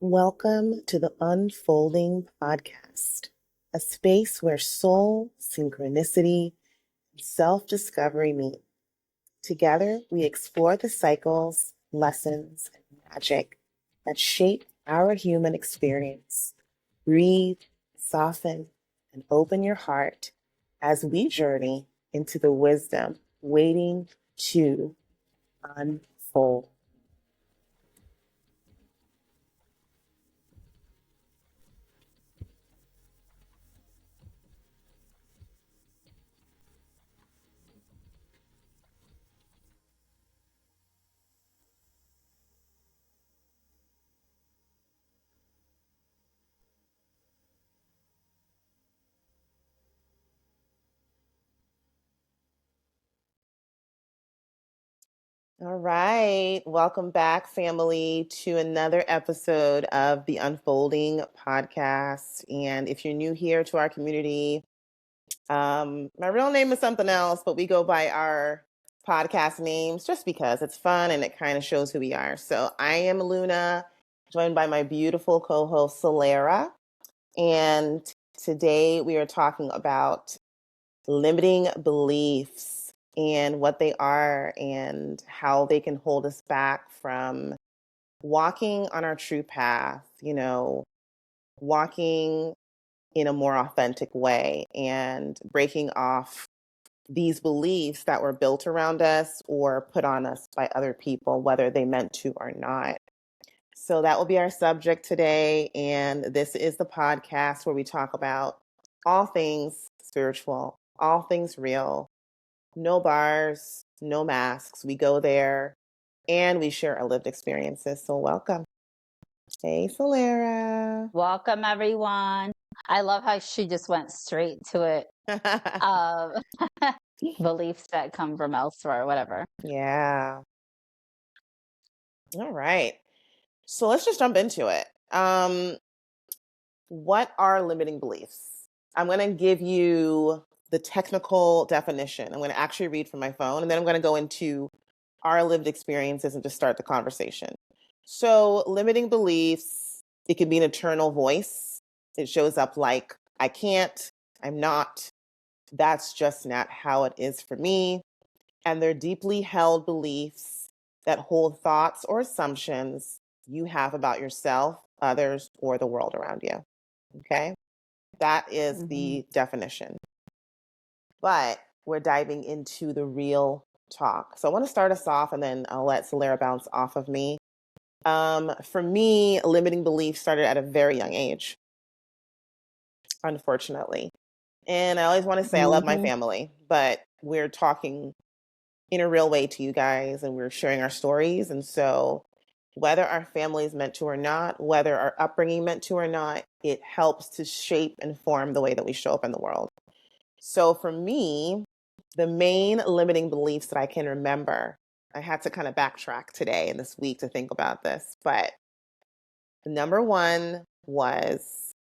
Welcome to the Unfolding Podcast, a space where soul, synchronicity, and self-discovery meet. Together, we explore the cycles, lessons, and magic that shape our human experience. Breathe, soften, and open your heart as we journey into the wisdom waiting to unfold. All right. Welcome back, family, to another episode of the Unfolding Podcast. And if you're new here to our community, my real name is something else, but we go by our podcast names just because it's fun and it kind of shows who we are. So I am Luna, joined by my beautiful co host, Solera. And today we are talking about limiting beliefs and what they are and how they can hold us back from walking on our true path, walking in a more authentic way and breaking off these beliefs that were built around us or put on us by other people, whether they meant to or not. So that will be our subject today. And this is the podcast where we talk about all things spiritual, all things real, no bars, no masks. We go there and we share our lived experiences. So welcome. Hey, Solera. Welcome, everyone. I love how she just went straight to it. Beliefs that come from elsewhere, whatever. Yeah. All right. So let's just jump into it. What are limiting beliefs? I'm going to give you the technical definition. I'm going to actually read from my phone, and then I'm going to go into our lived experiences and just start the conversation. So, limiting beliefs, it can be an internal voice. It shows up like, I can't, I'm not, that's just not how it is for me. And they're deeply held beliefs that hold thoughts or assumptions you have about yourself, others, or the world around you. Okay? That is the definition. But we're diving into the real talk. So I want to start us off and then I'll let Solera bounce off of me. For me, limiting beliefs started at a very young age, unfortunately. And I always want to say I love my family, but we're talking in a real way to you guys and we're sharing our stories. And so whether our family is meant to or not, whether our upbringing meant to or not, it helps to shape and form the way that we show up in the world. So for me, the main limiting beliefs that I can remember, I had to kind of backtrack today and this week to think about this, but number one was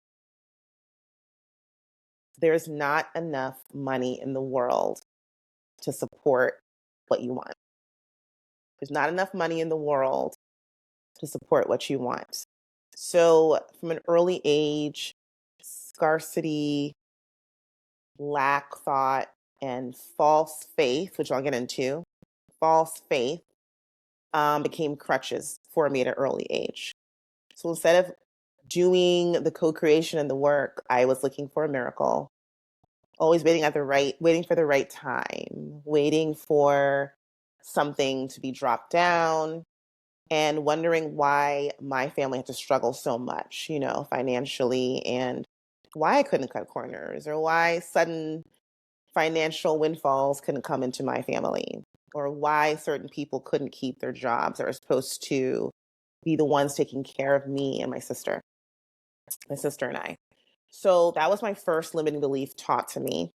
there's not enough money in the world to support what you want. There's not enough money in the world to support what you want. So from an early age, scarcity, lack thought, and false faith, which I'll get into, false faith became crutches for me at an early age. So instead of doing the co-creation and the work, I was looking for a miracle, always waiting for the right time, waiting for something to be dropped down, and wondering why my family had to struggle so much, financially, and why I couldn't cut corners or why sudden financial windfalls couldn't come into my family or why certain people couldn't keep their jobs that are supposed to be the ones taking care of me and my sister and I. So that was my first limiting belief taught to me.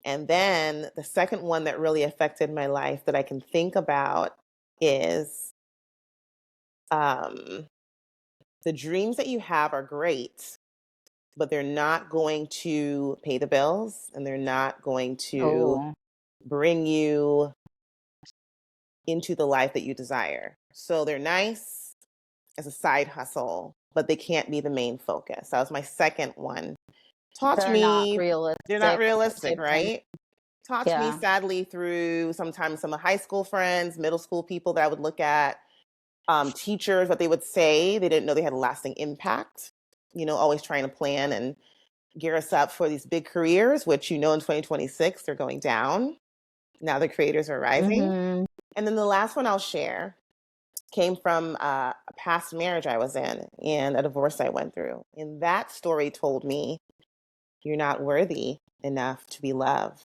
And then the second one that really affected my life that I can think about is the dreams that you have are great, but they're not going to pay the bills and they're not going to bring you into the life that you desire. So they're nice, as a side hustle, but they can't be the main focus. That was my second one. Taught They're not me they're not realistic realistic, type thing. right? Taught me Yeah. sadly through sometimes some of high school friends, middle school people that I would look at, teachers, what they would say. They didn't know they had a lasting impact. Always trying to plan and gear us up for these big careers, which in 2026 they're going down. Now the creators are rising. Mm-hmm. And then the last one I'll share came from a past marriage I was in and a divorce I went through. And that story told me you're not worthy enough to be loved.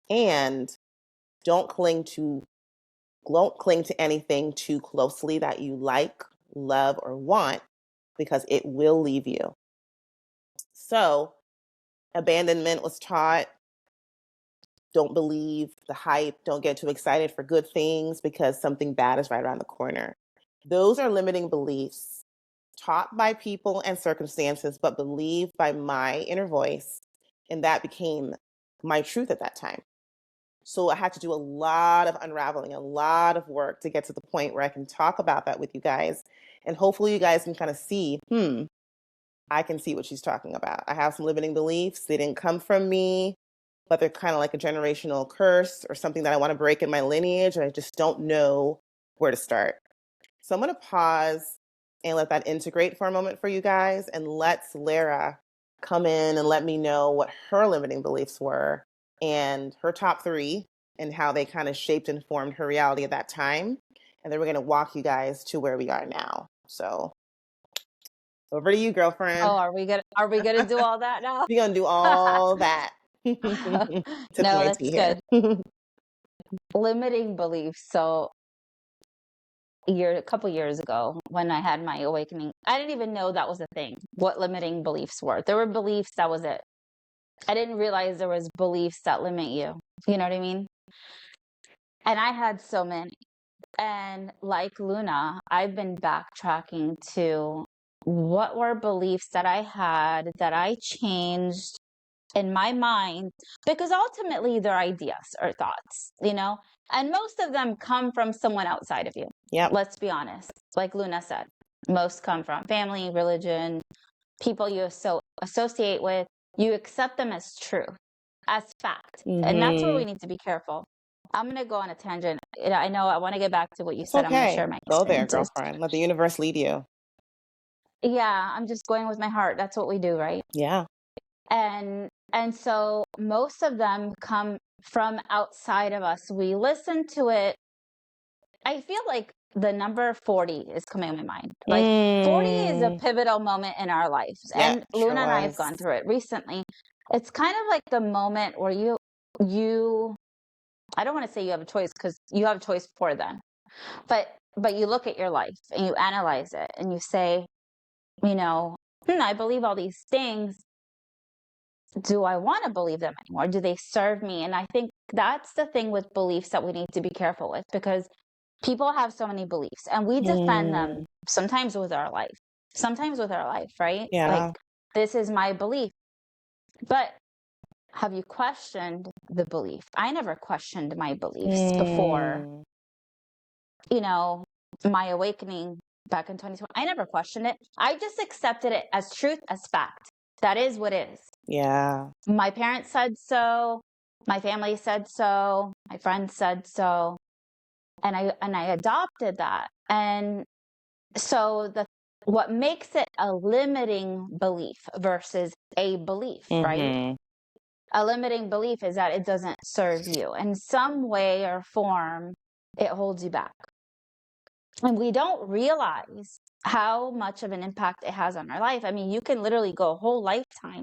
And don't cling to anything too closely that you like, love, or want, because it will leave you. So abandonment was taught. Don't believe the hype. Don't get too excited for good things because something bad is right around the corner. Those are limiting beliefs taught by people and circumstances, but believed by my inner voice. And that became my truth at that time. So I had to do a lot of unraveling, a lot of work to get to the point where I can talk about that with you guys. And hopefully you guys can kind of see, I can see what she's talking about. I have some limiting beliefs. They didn't come from me, but they're kind of like a generational curse or something that I want to break in my lineage. And I just don't know where to start. So I'm going to pause and let that integrate for a moment for you guys, and let Solera come in and let me know what her limiting beliefs were and her top three and how they kind of shaped and formed her reality at that time. And then we're going to walk you guys to where we are now. So over to you, girlfriend. Oh, are we gonna do all that now? We're going to do all that. Took No, my that's tea here. good. Limiting beliefs. So a couple years ago when I had my awakening, I didn't even know that was a thing, what limiting beliefs were. There were beliefs, that was it. I didn't realize there was beliefs that limit you. You know what I mean? And I had so many. And like Luna, I've been backtracking to what were beliefs that I had that I changed in my mind, because ultimately they're ideas or thoughts, and most of them come from someone outside of you. Yep. Let's be honest. Like Luna said, most come from family, religion, people you associate with. You accept them as true, as fact. And that's where we need to be careful. I'm going to go on a tangent. I know I want to get back to what you It's said. I'm going to okay. share my Go there, experiences. girlfriend. Let the universe lead you. Yeah, I'm just going with my heart. That's what we do, right? Yeah. And so most of them come from outside of us. We listen to it. I feel like the number 40 is coming to my mind. Like 40 is a pivotal moment in our lives. Yeah, And sure Luna and I have was. gone through it recently. It's kind of like the moment where you I don't want to say you have a choice, because you have a choice before then. But you look at your life and you analyze it and you say, I believe all these things. Do I want to believe them anymore? Do they serve me? And I think that's the thing with beliefs that we need to be careful with, because people have so many beliefs and we defend them sometimes with our life, right? Yeah. Like, this is my belief. But have you questioned the belief? I never questioned my beliefs before, my awakening back in 2020. I never questioned it. I just accepted it as truth, as fact. That is what is. Yeah. My parents said so. My family said so. My friends said so. And I adopted that. And so what makes it a limiting belief versus a belief, right? A limiting belief is that it doesn't serve you. In some way or form, it holds you back. And we don't realize how much of an impact it has on our life. I mean, you can literally go a whole lifetime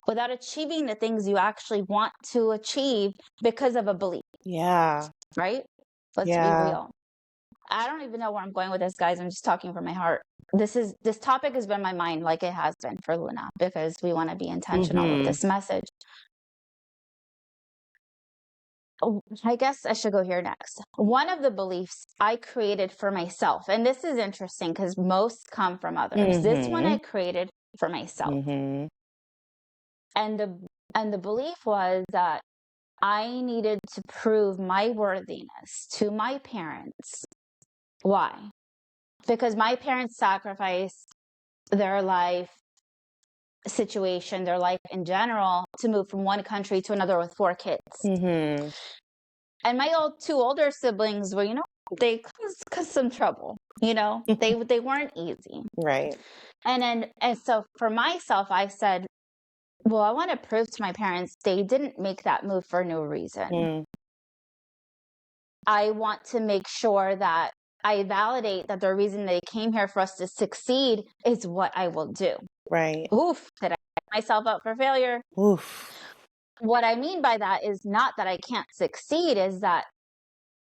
without achieving the things you actually want to achieve because of a belief. Yeah. Right? Let's be real. I don't even know where I'm going with this, guys. I'm just talking from my heart. This topic has been in my mind, like it has been for Luna, because we want to be intentional with this message. I guess I should go here next. One of the beliefs I created for myself, and this is interesting because most come from others. This one I created for myself. And the belief was that I needed to prove my worthiness to my parents. Why? because my parents sacrificed their life situation, their life in general, to move from one country to another with 4 kids. Mm-hmm. And my two older siblings were, they caused some trouble. They weren't easy. Right. And so for myself, I said, well, I want to prove to my parents they didn't make that move for no reason. Mm. I want to make sure that I validate that the reason they came here for us to succeed is what I will do. Right. Oof, did I set myself up for failure? Oof. What I mean by that is not that I can't succeed, is that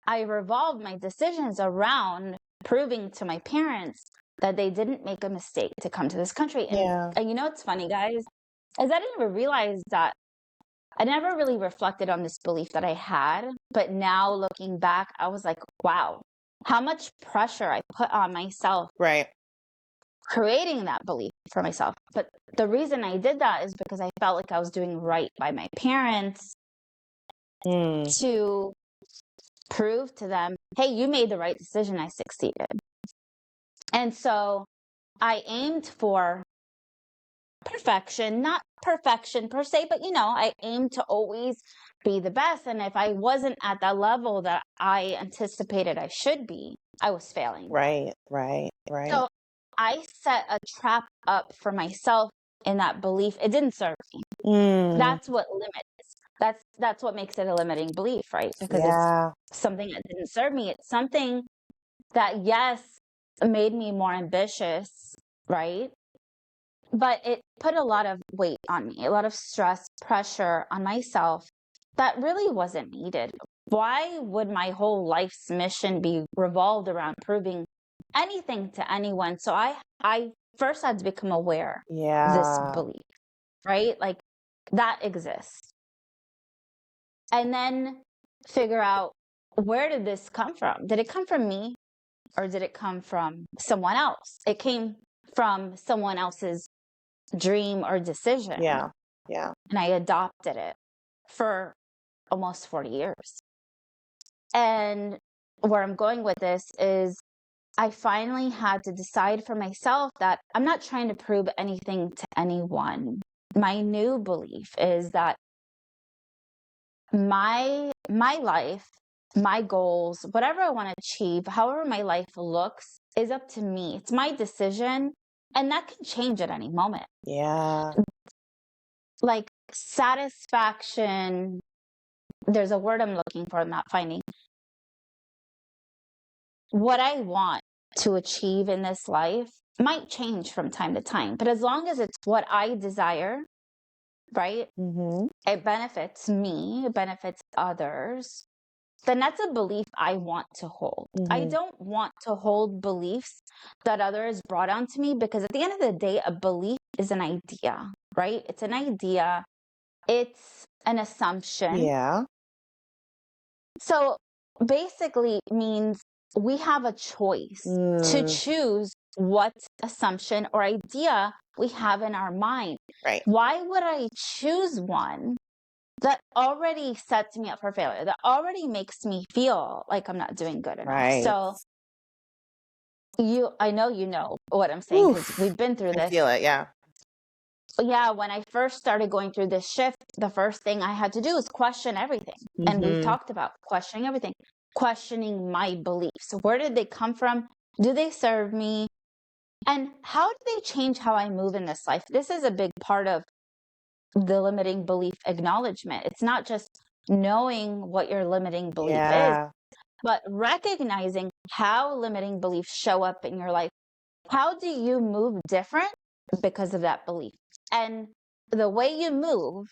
I revolve my decisions around proving to my parents that they didn't make a mistake to come to this country. Yeah. And it's funny, guys, is I didn't even realize that I never really reflected on this belief that I had. But now looking back, I was like, wow, how much pressure I put on myself. Right. Creating that belief for myself. But the reason I did that is because I felt like I was doing right by my parents to prove to them, hey, you made the right decision. I succeeded. And so I aimed for perfection, not perfection per se, but I aimed to always be the best. And if I wasn't at that level that I anticipated I should be, I was failing. Right. So I set a trap up for myself in that belief. It didn't serve me. That's what limits. That's what makes it a limiting belief, right? Because it's something that didn't serve me. It's something that, yes, made me more ambitious, right? But it put a lot of weight on me, a lot of stress, pressure on myself that really wasn't needed. Why would my whole life's mission be revolved around proving anything to anyone? So I first had to become aware of this belief, right? Like, that exists. And then figure out, where did this come from? Did it come from me, or did it come from someone else? It came from someone else's dream or decision. Yeah. And I adopted it for almost 40 years. And where I'm going with this is, I finally had to decide for myself that I'm not trying to prove anything to anyone. My new belief is that my life, my goals, whatever I want to achieve, however my life looks, is up to me. It's my decision, and that can change at any moment. Yeah. Like, satisfaction, there's a word I'm looking for, I'm not finding. What I want to achieve in this life might change from time to time, but as long as it's what I desire, right? It benefits me, it benefits others, then that's a belief I want to hold. I don't want to hold beliefs that others brought onto me, because at the end of the day, a belief is an idea, right? It's an idea. It's an assumption. Yeah. So basically means we have a choice to choose what assumption or idea we have in our mind. Right. Why would I choose one that already sets me up for failure, that already makes me feel like I'm not doing good enough? Right. So I know you know what I'm saying, because we've been through this. I feel it, yeah. Yeah, when I first started going through this shift, the first thing I had to do was question everything. And we've talked about questioning everything, questioning my beliefs. Where did they come from? Do they serve me? And how do they change how I move in this life? This is a big part of the limiting belief acknowledgement. It's not just knowing what your limiting belief is, but recognizing how limiting beliefs show up in your life. How do you move different because of that belief? And the way you move,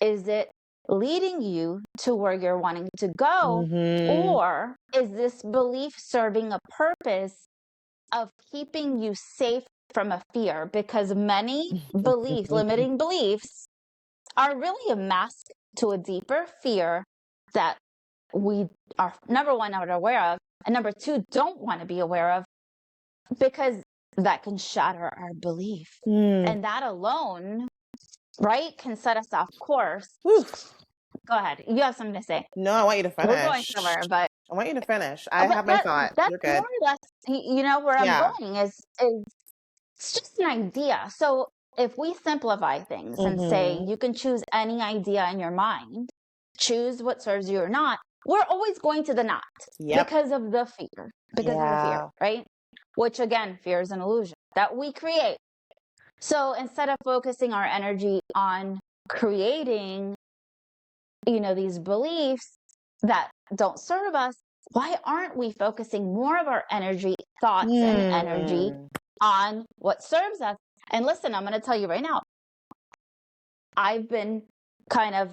is it leading you to where you're wanting to go? Or is this belief serving a purpose of keeping you safe from a fear? Because many limiting beliefs are really a mask to a deeper fear that we are, number one, not aware of, and number two, don't want to be aware of, because that can shatter our belief. And that alone, right, can set us off course. Go ahead. You have something to say. No, I want you to finish. We're going somewhere, but I want you to finish. I have my thought. That's You're good. more or less You know where I'm Yeah. going is it's just an idea. So if we simplify things and say Mm-hmm. you can choose any idea in your mind, choose what serves you or not, we're always going to the not Yep. because of the fear, Yeah. right? Which again, fear is an illusion that we create. So instead of focusing our energy on creating, these beliefs that don't serve us, why aren't we focusing more of our energy, thoughts, and energy Hmm. on what serves us? And listen, I'm going to tell you right now, I've been kind of,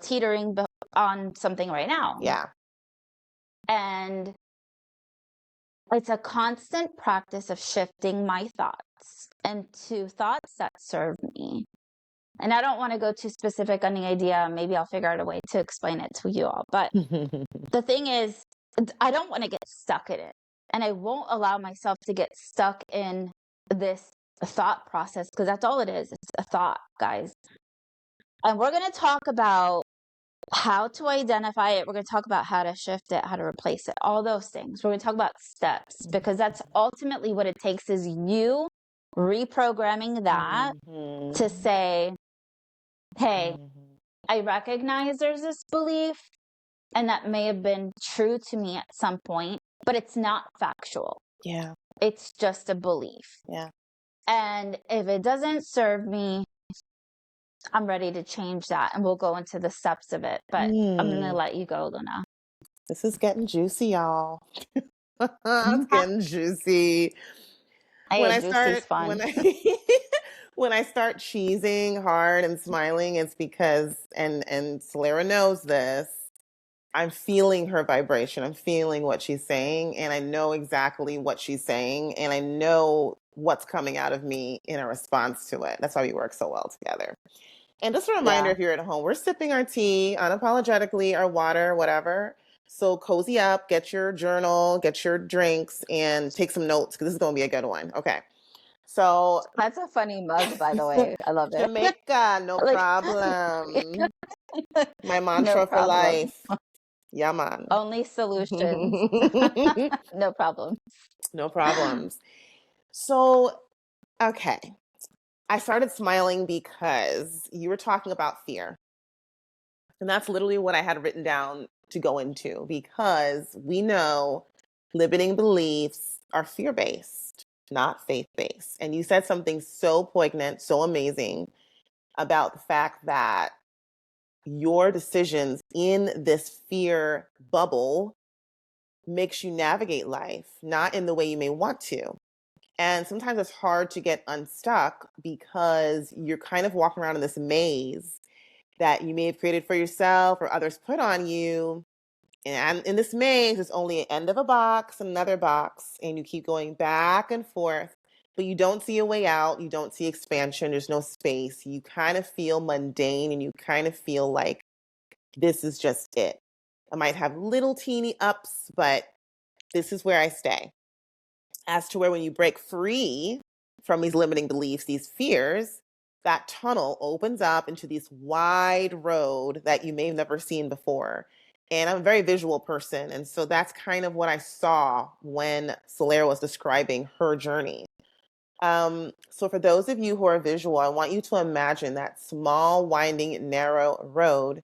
teetering on something right now. Yeah. And it's a constant practice of shifting my thoughts into thoughts that serve me. And I don't want to go too specific on the idea. Maybe I'll figure out a way to explain it to you all. But the thing is, I don't want to get stuck in it. And I won't allow myself to get stuck in this thought process because that's all it is. It's a thought, guys. And we're going to talk about how to identify it. We're going to talk about how to shift it, how to replace it, all those things. We're going to talk about steps because that's ultimately what it takes is you reprogramming that Mm-hmm. to say, hey, Mm-hmm. I recognize there's this belief and that may have been true to me at some point, but it's not factual. Yeah. It's just a belief. Yeah. And if it doesn't serve me, I'm ready to change that. And we'll go into the steps of it. But I'm going to let you go, Luna. This is getting juicy, y'all. It's getting juicy. When Hey, I juicy's start fun. when I when I start cheesing hard and smiling, it's because and Solera knows this. I'm feeling her vibration. I'm feeling what she's saying, and I know exactly what she's saying, and I know what's coming out of me in a response to it. That's why we work so well together. And just a reminder, Yeah. if you're at home, we're sipping our tea unapologetically, our water, whatever. So cozy up, get your journal, get your drinks, and take some notes because this is going to be a good one. Okay. So, That's a funny mug, by the way. I love it. Jamaica, no Like, problem. My no mantra for problem. life. Yeah, man. Only solutions. No problem. No problems. So, okay. I started smiling because you were talking about fear. And that's literally what I had written down to go into because we know limiting beliefs are fear based, not faith based. And you said something so poignant, so amazing about the fact that your decisions in this fear bubble makes you navigate life, not in the way you may want to. And sometimes it's hard to get unstuck because you're kind of walking around in this maze that you may have created for yourself or others put on you. And in this maze, it's only an end of a box, another box, and you keep going back and forth, but you don't see a way out. You don't see expansion. There's no space. You kind of feel mundane and you kind of feel like this is just it. I might have little teeny ups, but this is where I stay. As to where when you break free from these limiting beliefs, these fears, that tunnel opens up into this wide road that you may have never seen before. And I'm a very visual person. And so that's kind of what I saw when Solera was describing her journey. So for those of you who are visual, I want you to imagine that small, winding, narrow road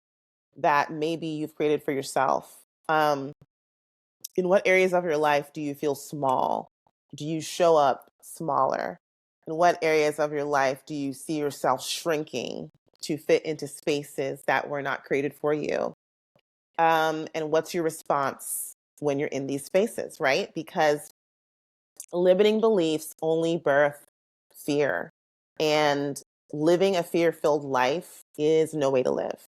that maybe you've created for yourself. In what areas of your life do you feel small? Do you show up smaller? In what areas of your life do you see yourself shrinking to fit into spaces that were not created for you? And what's your response when you're in these spaces, right? Because limiting beliefs only birth fear. And living a fear filled life is no way to live.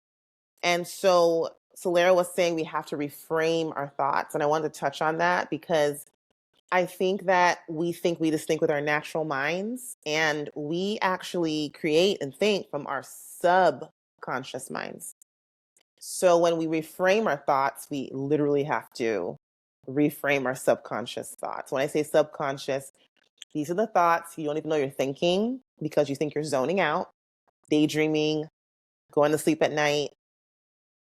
And so Solera was saying we have to reframe our thoughts. And I wanted to touch on that because I think we just think with our natural minds, and we actually create and think from our subconscious minds. So when we reframe our thoughts, we literally have to reframe our subconscious thoughts. When I say subconscious, these are the thoughts you don't even know you're thinking because you think you're zoning out, daydreaming, going to sleep at night,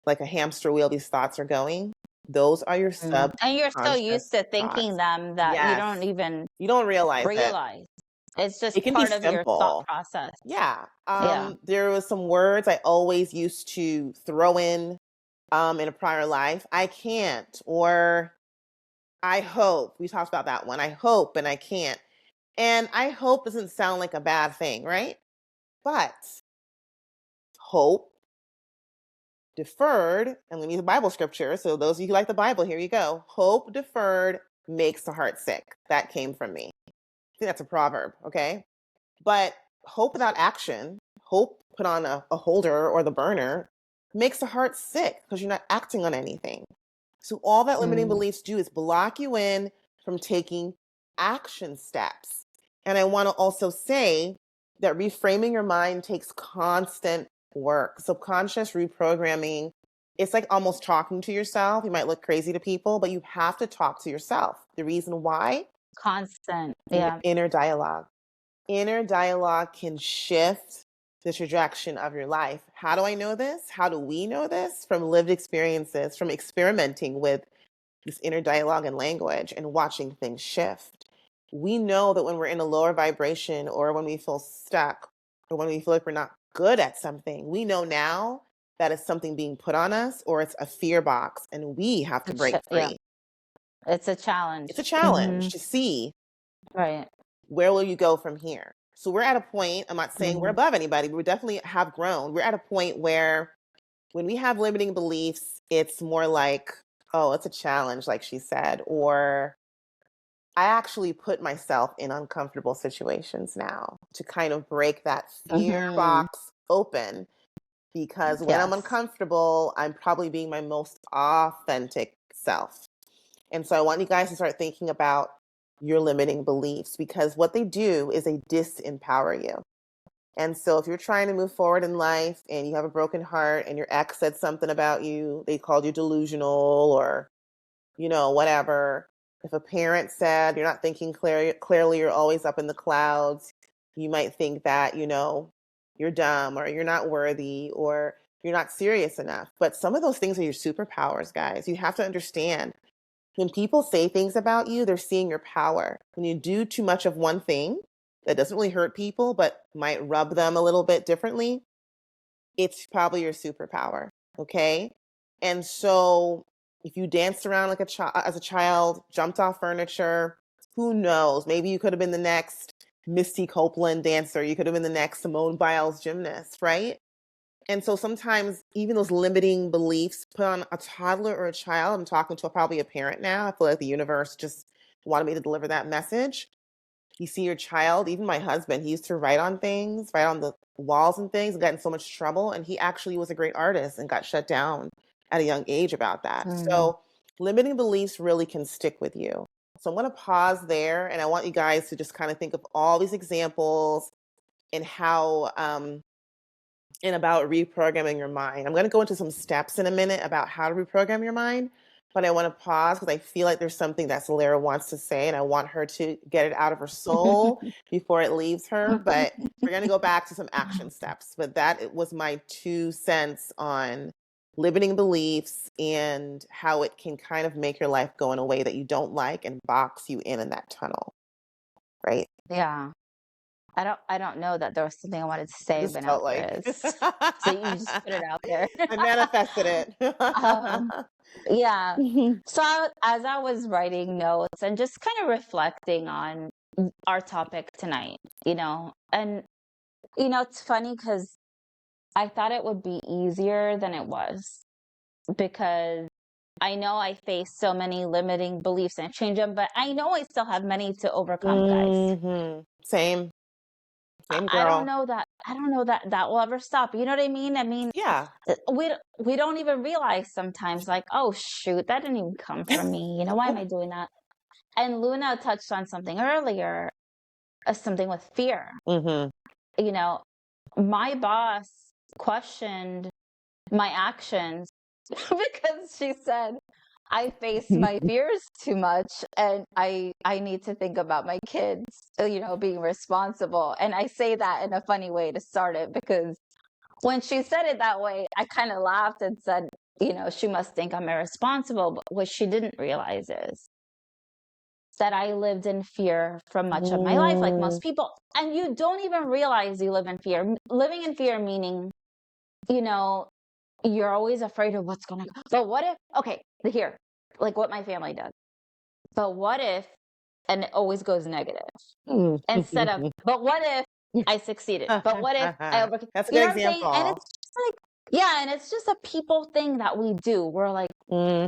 like a hamster wheel, these thoughts are going. Those are your And you're so used subconscious to thinking thoughts. them that you Yes. don't even You don't realize it. realize. It's It just can be part of your thought simple. process. Yeah. Yeah. There was some words I always used to throw in a prior life. I can't, or I hope. We talked about that one. I hope and I can't. And I hope doesn't sound like a bad thing, right? But hope deferred, and we need a Bible scripture. So those of you who like the Bible, here you go. Hope deferred makes the heart sick. That came from me. I think that's a proverb, okay? But hope without action, hope put on a holder or the burner, makes the heart sick because you're not acting on anything. So all that limiting Mm. beliefs do is block you in from taking action steps. And I want to also say that reframing your mind takes constant work. Subconscious reprogramming, it's like almost talking to yourself. You might look crazy to people, but you have to talk to yourself. The reason why? Constant. Your Yeah. inner dialogue. Inner dialogue can shift the trajectory of your life. How do I know this? How do we know this? From lived experiences, from experimenting with this inner dialogue and language and watching things shift. We know that when we're in a lower vibration or when we feel stuck or when we feel like we're not good at something, we know now that it's something being put on us or it's a fear box and we have to break Yeah. free. It's a challenge. It's a challenge to see Right. where will you go from here. So we're at a point, I'm not saying we're Mhm. above anybody, but we definitely have grown. We're at a point where when we have limiting beliefs, it's more like, oh, it's a challenge, like she said, or I actually put myself in uncomfortable situations now to kind of break that fear Mhm. box open because when I'm Yes. uncomfortable, I'm probably being my most authentic self. And so I want you guys to start thinking about your limiting beliefs because what they do is they disempower you. And so if you're trying to move forward in life and you have a broken heart and your ex said something about you, they called you delusional or whatever. If a parent said you're not thinking clearly, you're always up in the clouds, you might think that, you're dumb or you're not worthy or you're not serious enough. But some of those things are your superpowers, guys. You have to understand when people say things about you, they're seeing your power. When you do too much of one thing that doesn't really hurt people, but might rub them a little bit differently, it's probably your superpower. Okay. And so if you danced around like as a child, jumped off furniture, who knows? Maybe you could have been the next Misty Copeland dancer. You could have been the next Simone Biles gymnast, right? And so sometimes even those limiting beliefs put on a toddler or a child, I'm talking to probably a parent now. I feel like the universe just wanted me to deliver that message. You see your child, even my husband, he used to write on things, write on the walls and things, and got in so much trouble. And he actually was a great artist and got shut down at a young age about that. Mm. So limiting beliefs really can stick with you. So I'm going to pause there and I want you guys to just kind of think of all these examples and how and about reprogramming your mind. I'm going to go into some steps in a minute about how to reprogram your mind, but I want to pause because I feel like there's something that Solera wants to say, and I want her to get it out of her soul before it leaves her. But we're going to go back to some action steps. But that was my 2 cents on limiting beliefs and how it can kind of make your life go in a way that you don't like and box you in that tunnel, right? Yeah. I don't know that there was something I wanted to say, Just but now felt like there is. So you just put it out there. I manifested it. Um, yeah. So as I was writing notes and just kind of reflecting on our topic tonight, and it's funny because I thought it would be easier than it was because I know I face so many limiting beliefs and change them, but I know I still have many to overcome, guys. Same, I same I don't girl. know that I don't know that that will ever stop. You know what I mean? I mean, Yeah. we don't even realize sometimes, like, oh shoot, that didn't even come from me. Why am I doing that? And Luna touched on something earlier, something with fear. hmm You know, my boss questioned my actions because she said I face my fears too much and I need to think about my kids, being responsible. And I say that in a funny way to start it because when she said it that way, I kind of laughed and said, she must think I'm irresponsible. But what she didn't realize is that I lived in fear for much of my life, like most people. And you don't even realize you live in fear. Living in fear meaning, you're always afraid of what's going to go. But what if, okay, here, like what my family does. But what if, and it always goes negative instead of, but what if I succeeded? But what if I overcame? That's a You good know what I'm saying? And example. it's just like, yeah, and it's just a people thing that we do. We're like,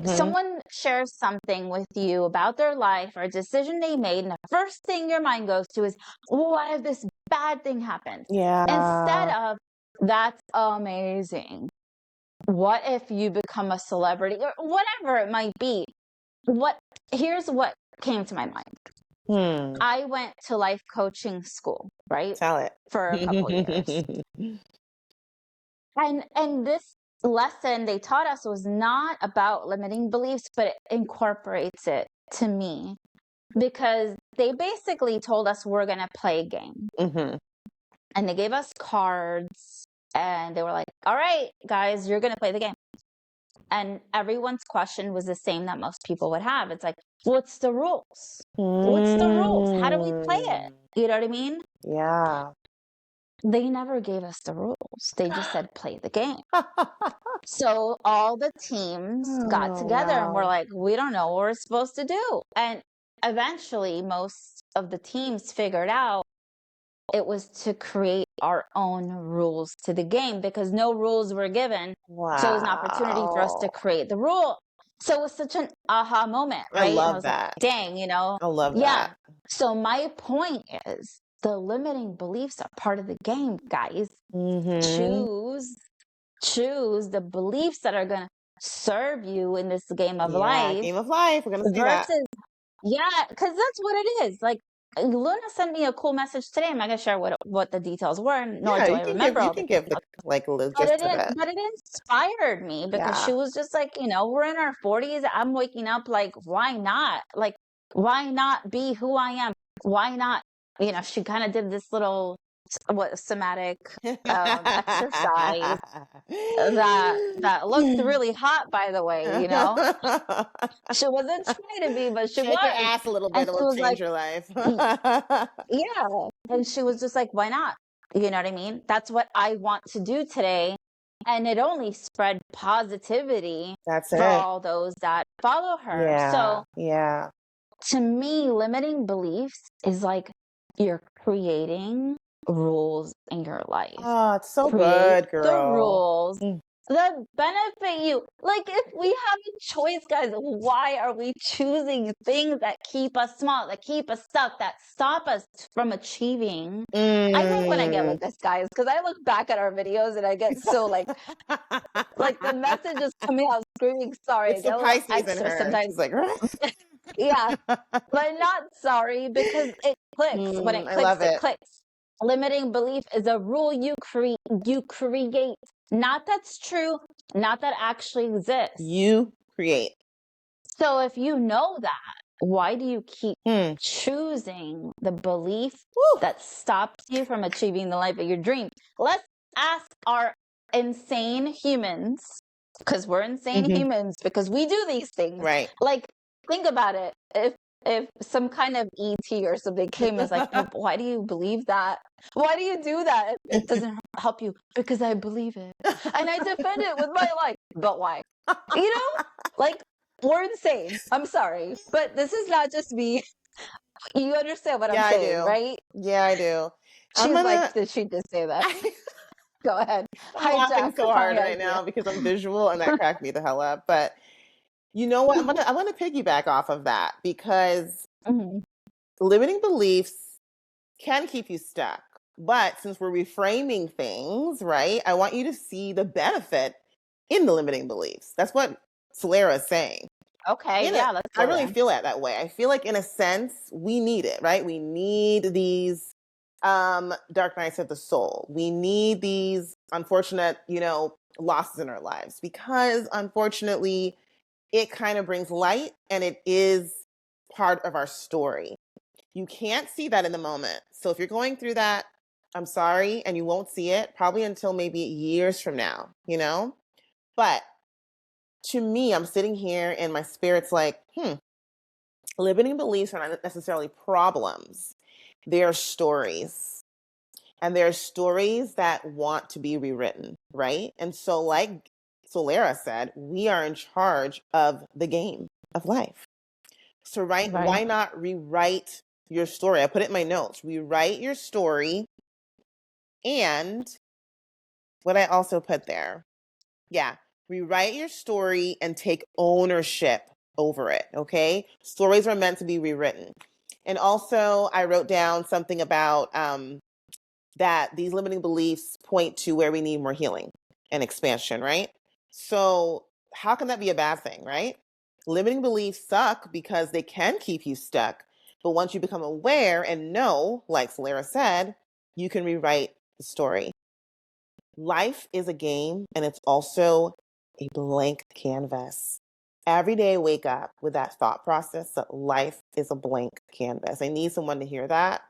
someone shares something with you about their life or a decision they made, and the first thing your mind goes to is, what if this bad thing happens? Yeah. Instead of, that's amazing. What if you become a celebrity or whatever it might be? Here's what came to my mind. I went to life coaching school, right? Tell it. For a couple years. And this lesson they taught us was not about limiting beliefs, but it incorporates it to me, because they basically told us we're going to play a game. And they gave us cards and they were like, all right, guys, you're going to play the game. And everyone's question was the same that most people would have. It's like, what's the rules? What's the rules? How do we play it? You know what I mean? Yeah. They never gave us the rules. They just said, play the game. So all the teams got together and were like, we don't know what we're supposed to do. And eventually, most of the teams figured out it was to create our own rules to the game, because no rules were given. Wow. So it was an opportunity for us to create the rule. So it was such an aha moment, right? I love and I was that. Like, dang, I love that. So my point is, the limiting beliefs are part of the game, guys. Choose the beliefs that are going to serve you in this game of life. Game of life. We're going to say that. Yeah, because that's what it is. Like, Luna sent me a cool message today. I'm not gonna share what the details were, nor do I remember all the details. But it inspired me, because she was just like, we're in our 40s. I'm waking up like, why not? Like, why not be who I am? Why not? She kind of did this little somatic exercise that looked really hot, by the way. She wasn't trying to be, but she Shake was. your ass a little bit, it will change your life. Yeah. And she was just like, why not? You know what I mean? That's what I want to do today. And it only spread positivity for all those that follow her. Yeah. So yeah. To me, limiting beliefs is like you're creating rules in your life. Oh, it's so Create good, girl. the rules that benefit you. Like, if we have a choice, guys, why are we choosing things that keep us small, that keep us stuck, that stop us from achieving? I hate when I get like this, guys, because I look back at our videos and I get so like the message is coming out screaming sorry. It's the Pisces in her. Sometimes. She's like, yeah, but not sorry, because it clicks. When it clicks, it clicks. Limiting belief is a rule you create. Not that's true, not that actually exists. You create. So if you know that, why do you keep choosing the belief that stops you from achieving the life of your dream? Let's ask our insane humans, because we're insane humans, because we do these things. Right. Like, think about it. If some kind of ET or something came and was like, why do you believe that? Why do you do that? It doesn't help you. Because I believe it. And I defend it with my life. But why? Like, we're insane. I'm sorry. But this is not just me. You understand what I'm saying, right? Yeah, I do. Did she just say that? Go ahead. I'm laughing so hard right now because I'm visual and that cracked me the hell up. But you know what? I want to piggyback off of that, because limiting beliefs can keep you stuck. But since we're reframing things, right, I want you to see the benefit in the limiting beliefs. That's what Solera is saying. Okay, let's go. I really feel that way. I feel like, in a sense, we need it, right? We need these dark nights of the soul. We need these unfortunate, losses in our lives, because unfortunately, it kind of brings light, and it is part of our story. You can't see that in the moment. So if you're going through that, I'm sorry, and you won't see it probably until maybe years from now, But to me, I'm sitting here and my spirit's like, limiting beliefs are not necessarily problems. They are stories. And there are stories that want to be rewritten, right? And so, like Solera said, we are in charge of the game of life. So, right, Right. why not rewrite your story? I put it in my notes. Rewrite your story. And what I also put there, yeah, rewrite your story and take ownership over it. Okay. Stories are meant to be rewritten. And also, I wrote down something about that these limiting beliefs point to where we need more healing and expansion, right? So, how can that be a bad thing, right? Limiting beliefs suck because they can keep you stuck. But once you become aware and know, like Solera said, you can rewrite the story. Life is a game and it's also a blank canvas. Every day I wake up with that thought process that life is a blank canvas. I need someone to hear that.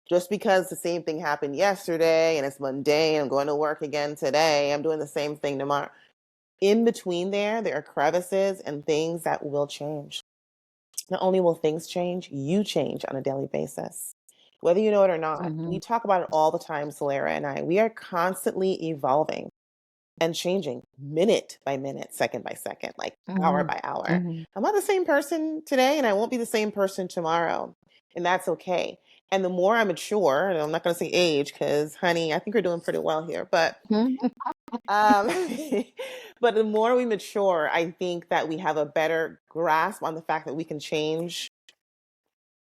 Just because the same thing happened yesterday and it's mundane, I'm going to work again today, I'm doing the same thing tomorrow. In between there are crevices and things that will change. Not only will things change, you change on a daily basis, whether you know it or not. Mm-hmm. We talk about it all the time, Solera and I. We are constantly evolving and changing minute by minute, second by second, like hour Mm-hmm. by hour. Mm-hmm. I'm not the same person today and I won't be the same person tomorrow. And that's okay. And the more I mature, and I'm not going to say age because, honey, I think we're doing pretty well here, um, but the more we mature, I think that we have a better grasp on the fact that we can change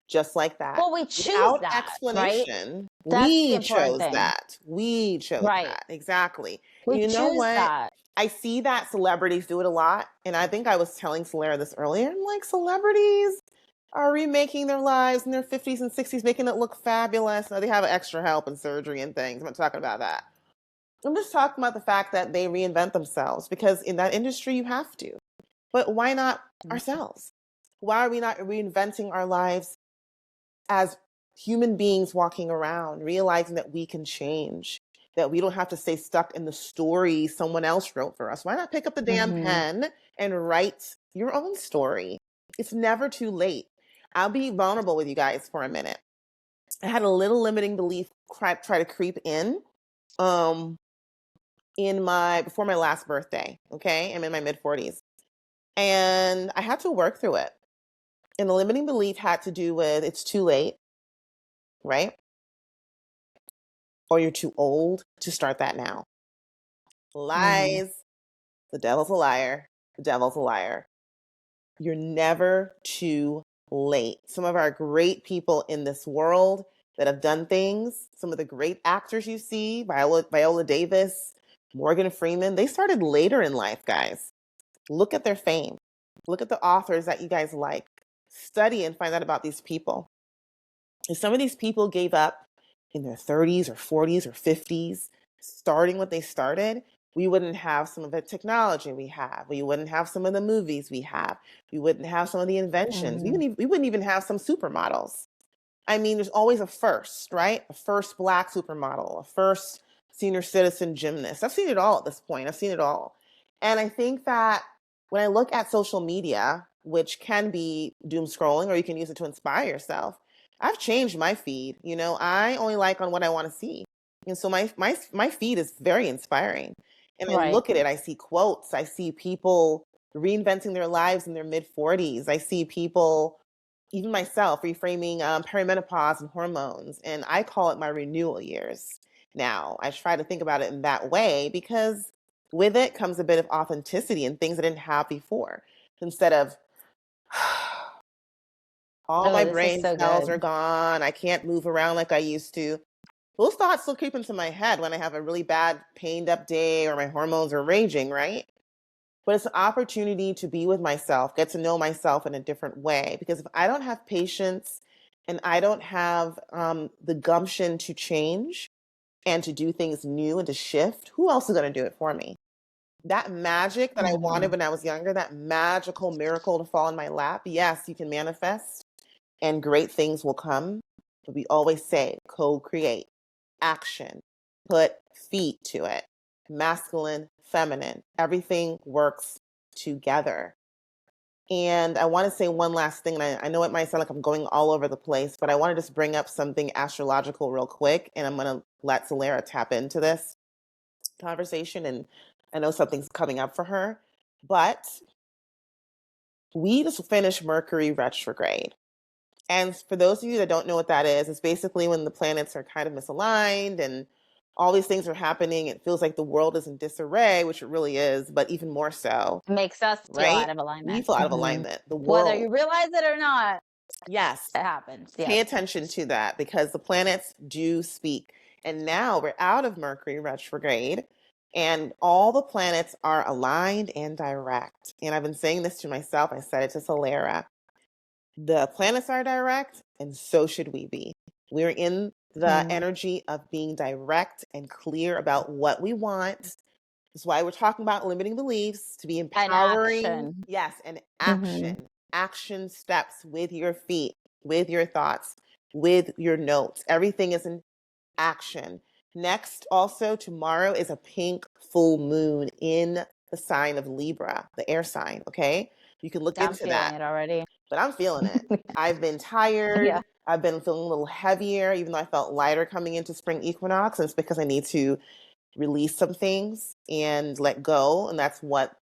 just like that. Well, we choose Without that, right? explanation, That's the we important chose thing. that. We chose Right. that. Exactly. We You know choose what? that. I see that celebrities do it a lot. And I think I was telling Solera this earlier. I'm like, celebrities are remaking their lives in their 50s and 60s, making it look fabulous. Now they have extra help and surgery and things. I'm not talking about that. I'm just talking about the fact that they reinvent themselves because in that industry, you have to. But why not ourselves? Why are we not reinventing our lives as human beings walking around, realizing that we can change, that we don't have to stay stuck in the story someone else wrote for us? Why not pick up the damn Mm-hmm. pen and write your own story? It's never too late. I'll be vulnerable with you guys for a minute. I had a little limiting belief try to creep um, in my before my last birthday. Okay, I'm in my mid 40s, and I had to work through it. And the limiting belief had to do with it's too late, right? Or you're too old to start that now. Mm-hmm. Lies. The devil's a liar. The devil's a liar. You're never too late. Some of our great people in this world that have done things, some of the great actors you see, Viola Davis, Morgan Freeman, they started later in life, guys. Look at their fame. Look at the authors that you guys like. Study and find out about these people. If some of these people gave up in their 30s or 40s or 50s, starting what they started, we wouldn't have some of the technology we have. We wouldn't have some of the movies we have. We wouldn't have some of the inventions. Mm-hmm. We wouldn't even have some supermodels. I mean, there's always a first, right? A first Black supermodel, a first senior citizen gymnast. I've seen it all at this point. I've seen it all. And I think that when I look at social media, which can be doom scrolling or you can use it to inspire yourself, I've changed my feed. You know, I only like on what I want to see. And so my feed is very inspiring. And I Right. look at it, I see quotes, I see people reinventing their lives in their mid 40s. I see people, even myself, reframing perimenopause and hormones. And I call it my renewal years now. I try to think about it in that way because with it comes a bit of authenticity and things I didn't have before. Instead of, all Oh, my this is brain so cells are good. gone, I can't move around like I used to. Those thoughts still creep into my head when I have a really bad, pained up day or my hormones are raging, right? But it's an opportunity to be with myself, get to know myself in a different way. Because if I don't have patience and I don't have the gumption to change and to do things new and to shift, who else is going to do it for me? That magic that I Mm-hmm. wanted when I was younger, that magical miracle to fall in my lap, yes, you can manifest and great things will come. But we always say co create, action, put feet to it, masculine, feminine. Everything works together. And I want to say one last thing, and I know it might sound like I'm going all over the place, but I want to just bring up something astrological real quick, and I'm going to let Solera tap into this conversation, and I know something's coming up for her. But we just finished Mercury retrograde. And for those of you that don't know what that is, it's basically when the planets are kind of misaligned and all these things are happening. It feels like the world is in disarray, which it really is, but even more so, It makes us feel right? out of We alignment. feel out of alignment. The Whether world, you realize it or not, yes, it happens. pay Yes. attention to that because the planets do speak. And now we're out of Mercury retrograde and all the planets are aligned and direct. And I've been saying this to myself. I said it to Solera. The planets are direct, and so should we be. We're in the Mm. energy of being direct and clear about what we want. That's why we're talking about limiting beliefs to be And empowering. action. Yes, and Hmm. action steps with your feet, with your thoughts, with your notes. Everything is in action. Next, also, tomorrow is a pink full moon in the sign of Libra, the air sign. Okay. You can look I'm into feeling that, it already. but I'm feeling it. I've been Yeah. tired. I've been feeling a little heavier, even though I felt lighter coming into spring equinox. And it's because I need to release some things and let go. And that's what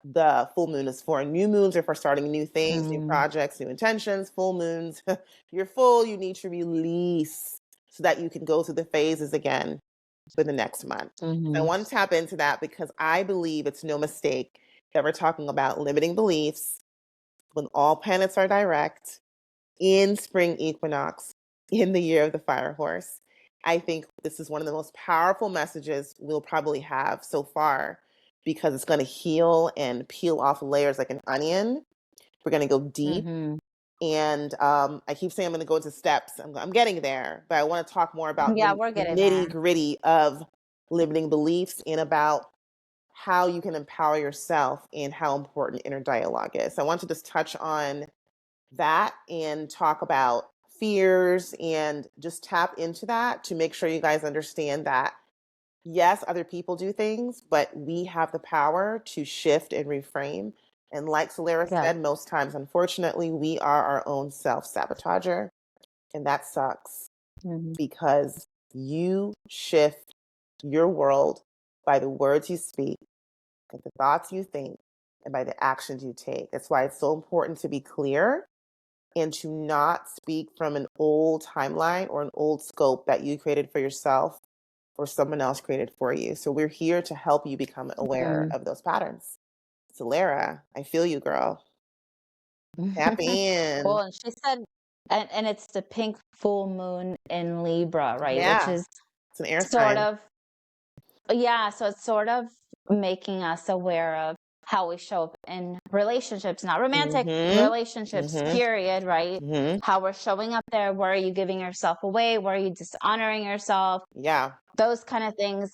the full moon is for. New moons are for starting new things, new Mm. projects, new intentions. Full moons, you're full, you need to release so that you can go through the phases again for the next month. So I Hmm. want to tap into that because I believe it's no mistake that we're talking about limiting beliefs when all planets are direct in spring equinox in the year of the fire horse. I think this is one of the most powerful messages we'll probably have so far because it's going to heal and peel off layers like an onion. We're going to go deep. Hmm. And I keep saying I'm going to go into steps. I'm getting there, but I want to talk more about Yeah, the we're getting nitty there. gritty of limiting beliefs and about how you can empower yourself and how important inner dialogue is. So I want to just touch on that and talk about fears and just tap into that to make sure you guys understand that yes, other people do things, but we have the power to shift and reframe. And like Solera Yeah. said, most times, unfortunately, we are our own self sabotager. And that sucks Hmm. because you shift your world by the words you speak, by the thoughts you think, and by the actions you take. That's why it's so important to be clear and to not speak from an old timeline or an old scope that you created for yourself or someone else created for you. So we're here to help you become aware of those patterns. Solera, I feel you, girl. Tap in. Well, and she said, and it's the pink full moon in Libra, right? Which Yeah, is it's an air sort sign. of, yeah, so it's sort of making us aware of how we show up in relationships, not romantic Mm-hmm. relationships, Mm-hmm. period, right? Mm-hmm. How we're showing up there. Where are you giving yourself away? Where are you dishonoring yourself? Yeah. Those kind of things.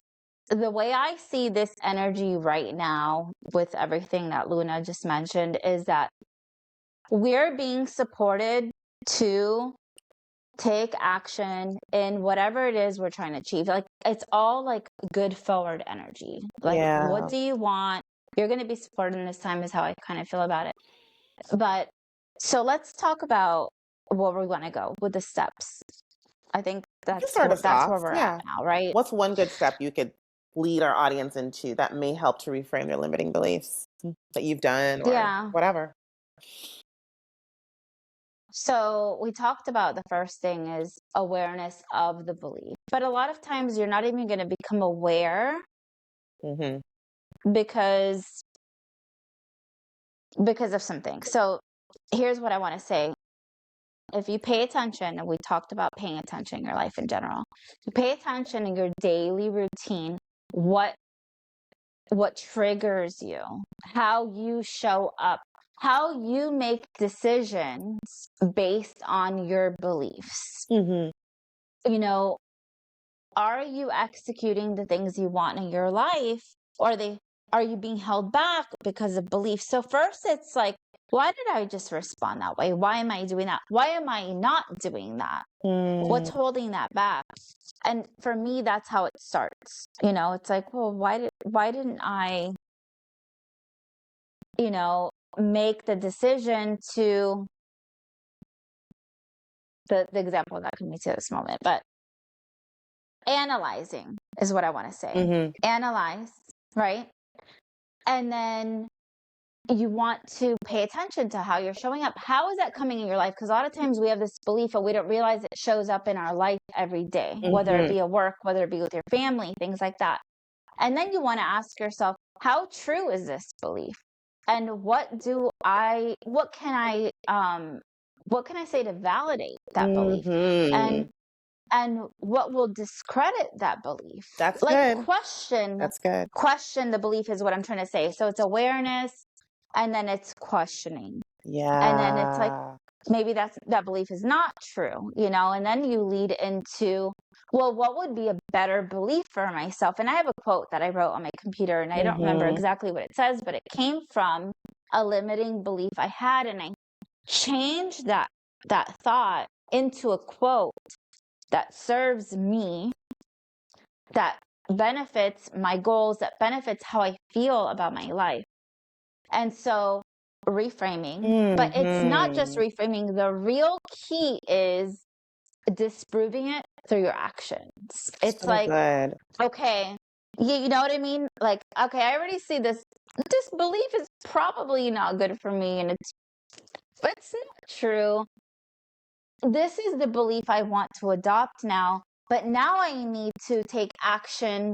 The way I see this energy right now, with everything that Luna just mentioned, is that we're being supported to take action in whatever it is we're trying to achieve. Like, it's all like good forward energy. Like, what Yeah. do you want? You're going to be supported in this time, is how I kind of feel about it. But so let's talk about where we want to go with the steps. I think You can start us that's where off. we're at Yeah. now, right? What's one good step you could lead our audience into that may help to reframe their limiting beliefs that you've done or Yeah. whatever? So we talked about the first thing is awareness of the belief. But a lot of times you're not even going to become aware Mm-hmm. because of something. So here's what I want to say. If you pay attention, and we talked about paying attention in your life in general, if you pay attention in your daily routine, what triggers you, how you show up, how you make decisions based on your beliefs. Mm-hmm. You know, are you executing the things you want in your life, or are you being held back because of beliefs? So first it's like, why did I just respond that way? Why am I doing that? Why am I not doing that? What's Mm. holding that back? And for me, that's how it starts. It's like, well, why didn't I make the decision to the example that comes to this moment, but analyzing is what I want to say. Mm-hmm. Analyze, right? And then you want to pay attention to how you're showing up. How is that coming in your life? Because a lot of times we have this belief and we don't realize it shows up in our life every day, whether it Mm-hmm. be at work, whether it be with your family, things like that. And then you want to ask yourself, how true is this belief? And what can I say to validate that belief? Mm-hmm. And what will discredit that belief? That's Like good. That's good. question the belief is what I'm trying to say. So it's awareness, and then it's questioning. And then it's like, Yeah. maybe that belief is not true, and then you lead into, well, what would be a better belief for myself? And I have a quote that I wrote on my computer, and I don't remember Mm-hmm. exactly what it says, but it came from a limiting belief I had, and I changed that thought into a quote that serves me, that benefits my goals, that benefits how I feel about my life. And so reframing, but it's not just Mm-hmm. reframing. The real key is disproving it through your actions. It's So like, good. okay, you know what I mean? Like, okay, I already see this belief is probably not good for me, and it's not true. This is the belief I want to adopt now, but now I need to take action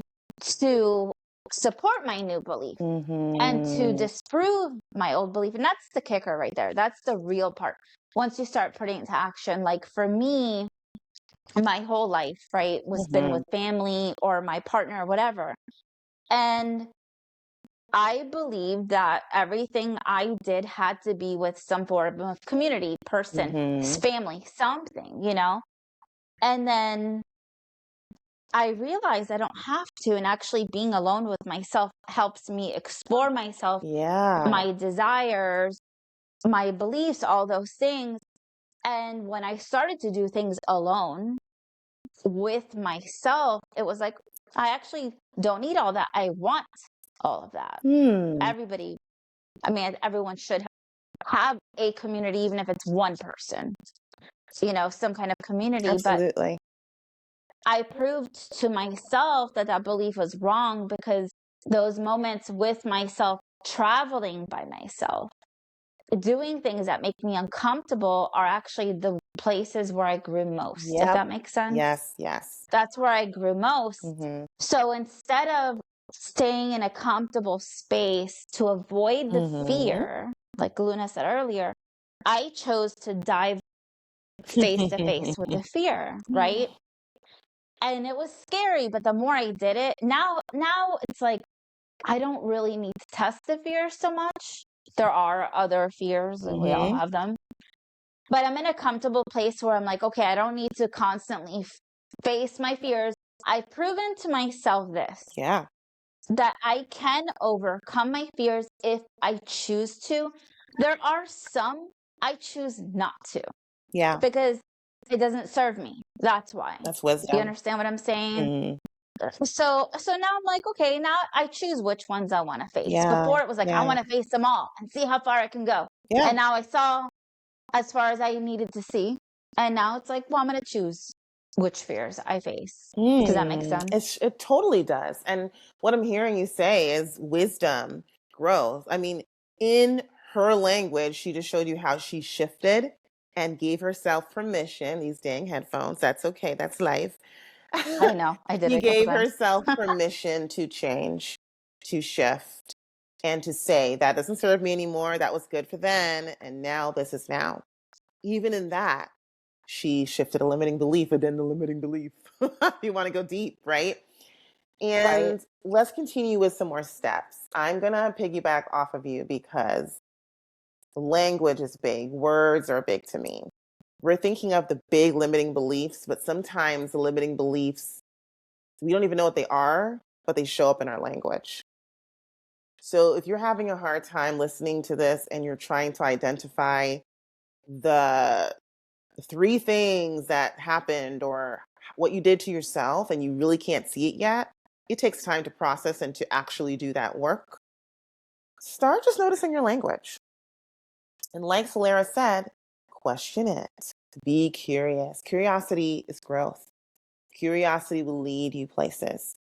to support my new belief and to Mm-hmm. disprove my old belief. And that's the kicker right there. That's the real part. Once you start putting it into action, like for me, my whole life, right, was been Mm-hmm. with family or my partner or whatever. And I believe that everything I did had to be with some form of community, person, Mm-hmm. family, something, And then I realized I don't have to. And actually being alone with myself helps me explore myself, Yeah. my desires, my beliefs, all those things. And when I started to do things alone with myself, it was like, I actually don't need all that. I want all of that. Hmm. Everyone should have a community, even if it's one person, some kind of community. But Absolutely. I proved to myself that belief was wrong, because those moments with myself, traveling by myself, doing things that make me uncomfortable, are actually the places where I grew most, if Yep. that makes sense. Yes. Yes. That's where I grew most. Mm-hmm. So instead of staying in a comfortable space to avoid the Mm-hmm. fear, like Luna said earlier, I chose to dive face to face with the fear, right? And it was scary, but the more I did it, now it's like, I don't really need to test the fear so much. There are other fears, and we all Mm-hmm. have them. But I'm in a comfortable place where I'm like, okay, I don't need to constantly face my fears. I've proven to myself this, Yeah. that I can overcome my fears if I choose to. There are some I choose not to, Yeah. because it doesn't serve me. That's why. That's You wisdom. understand what I'm saying? Mm. So now I'm like, okay, now I choose which ones I want to face. Yeah. Before it was like, I Yeah. want to face them all and see how far I can go. Yeah. And now I saw as far as I needed to see. And now it's like, well, I'm going to choose which fears I face. Does that make sense? It totally does. And what I'm hearing you say is wisdom, growth. I mean, in her language, she just showed you how she shifted and gave herself permission. These dang headphones. That's okay. That's life. I know. I did it She a couple gave times. herself permission to change, to shift, and to say, that doesn't serve me anymore. That was good for then. And now this is now. Even in that, she shifted a limiting belief within the limiting belief. You want to go deep, right? Right. And let's continue with some more steps. I'm going to piggyback off of you because language is big. Words are big to me. We're thinking of the big limiting beliefs, but sometimes the limiting beliefs, we don't even know what they are, but they show up in our language. So if you're having a hard time listening to this and you're trying to identify the three things that happened or what you did to yourself and you really can't see it yet, it takes time to process and to actually do that work. start just noticing your language. And like Solera said, question it. Be curious. Curiosity is growth. Curiosity will lead you places.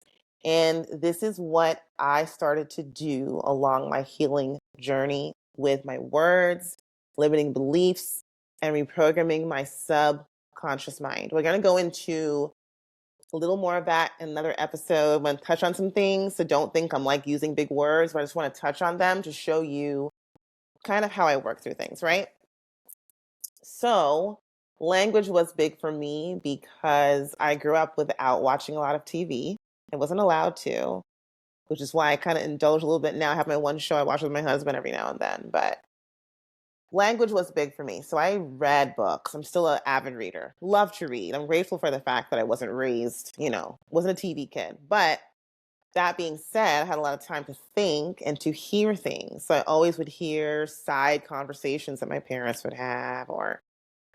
And this is what I started to do along my healing journey with my words, limiting beliefs, and reprogramming my subconscious mind. We're going to go into a little more of that in another episode. I'm going to touch on some things. So don't think I'm like using big words, but I just want to touch on them to show you kind of how I work through things, right? So, language was big for me because I grew up without watching a lot of TV. I wasn't allowed to, which is why I kind of indulge a little bit now. I have my one show I watch with my husband every now and then, but language was big for me. So I read books. I'm still an avid reader. Love to read. I'm grateful for the fact that I wasn't raised, wasn't a TV kid. But that being said, I had a lot of time to think and to hear things. So I always would hear side conversations that my parents would have or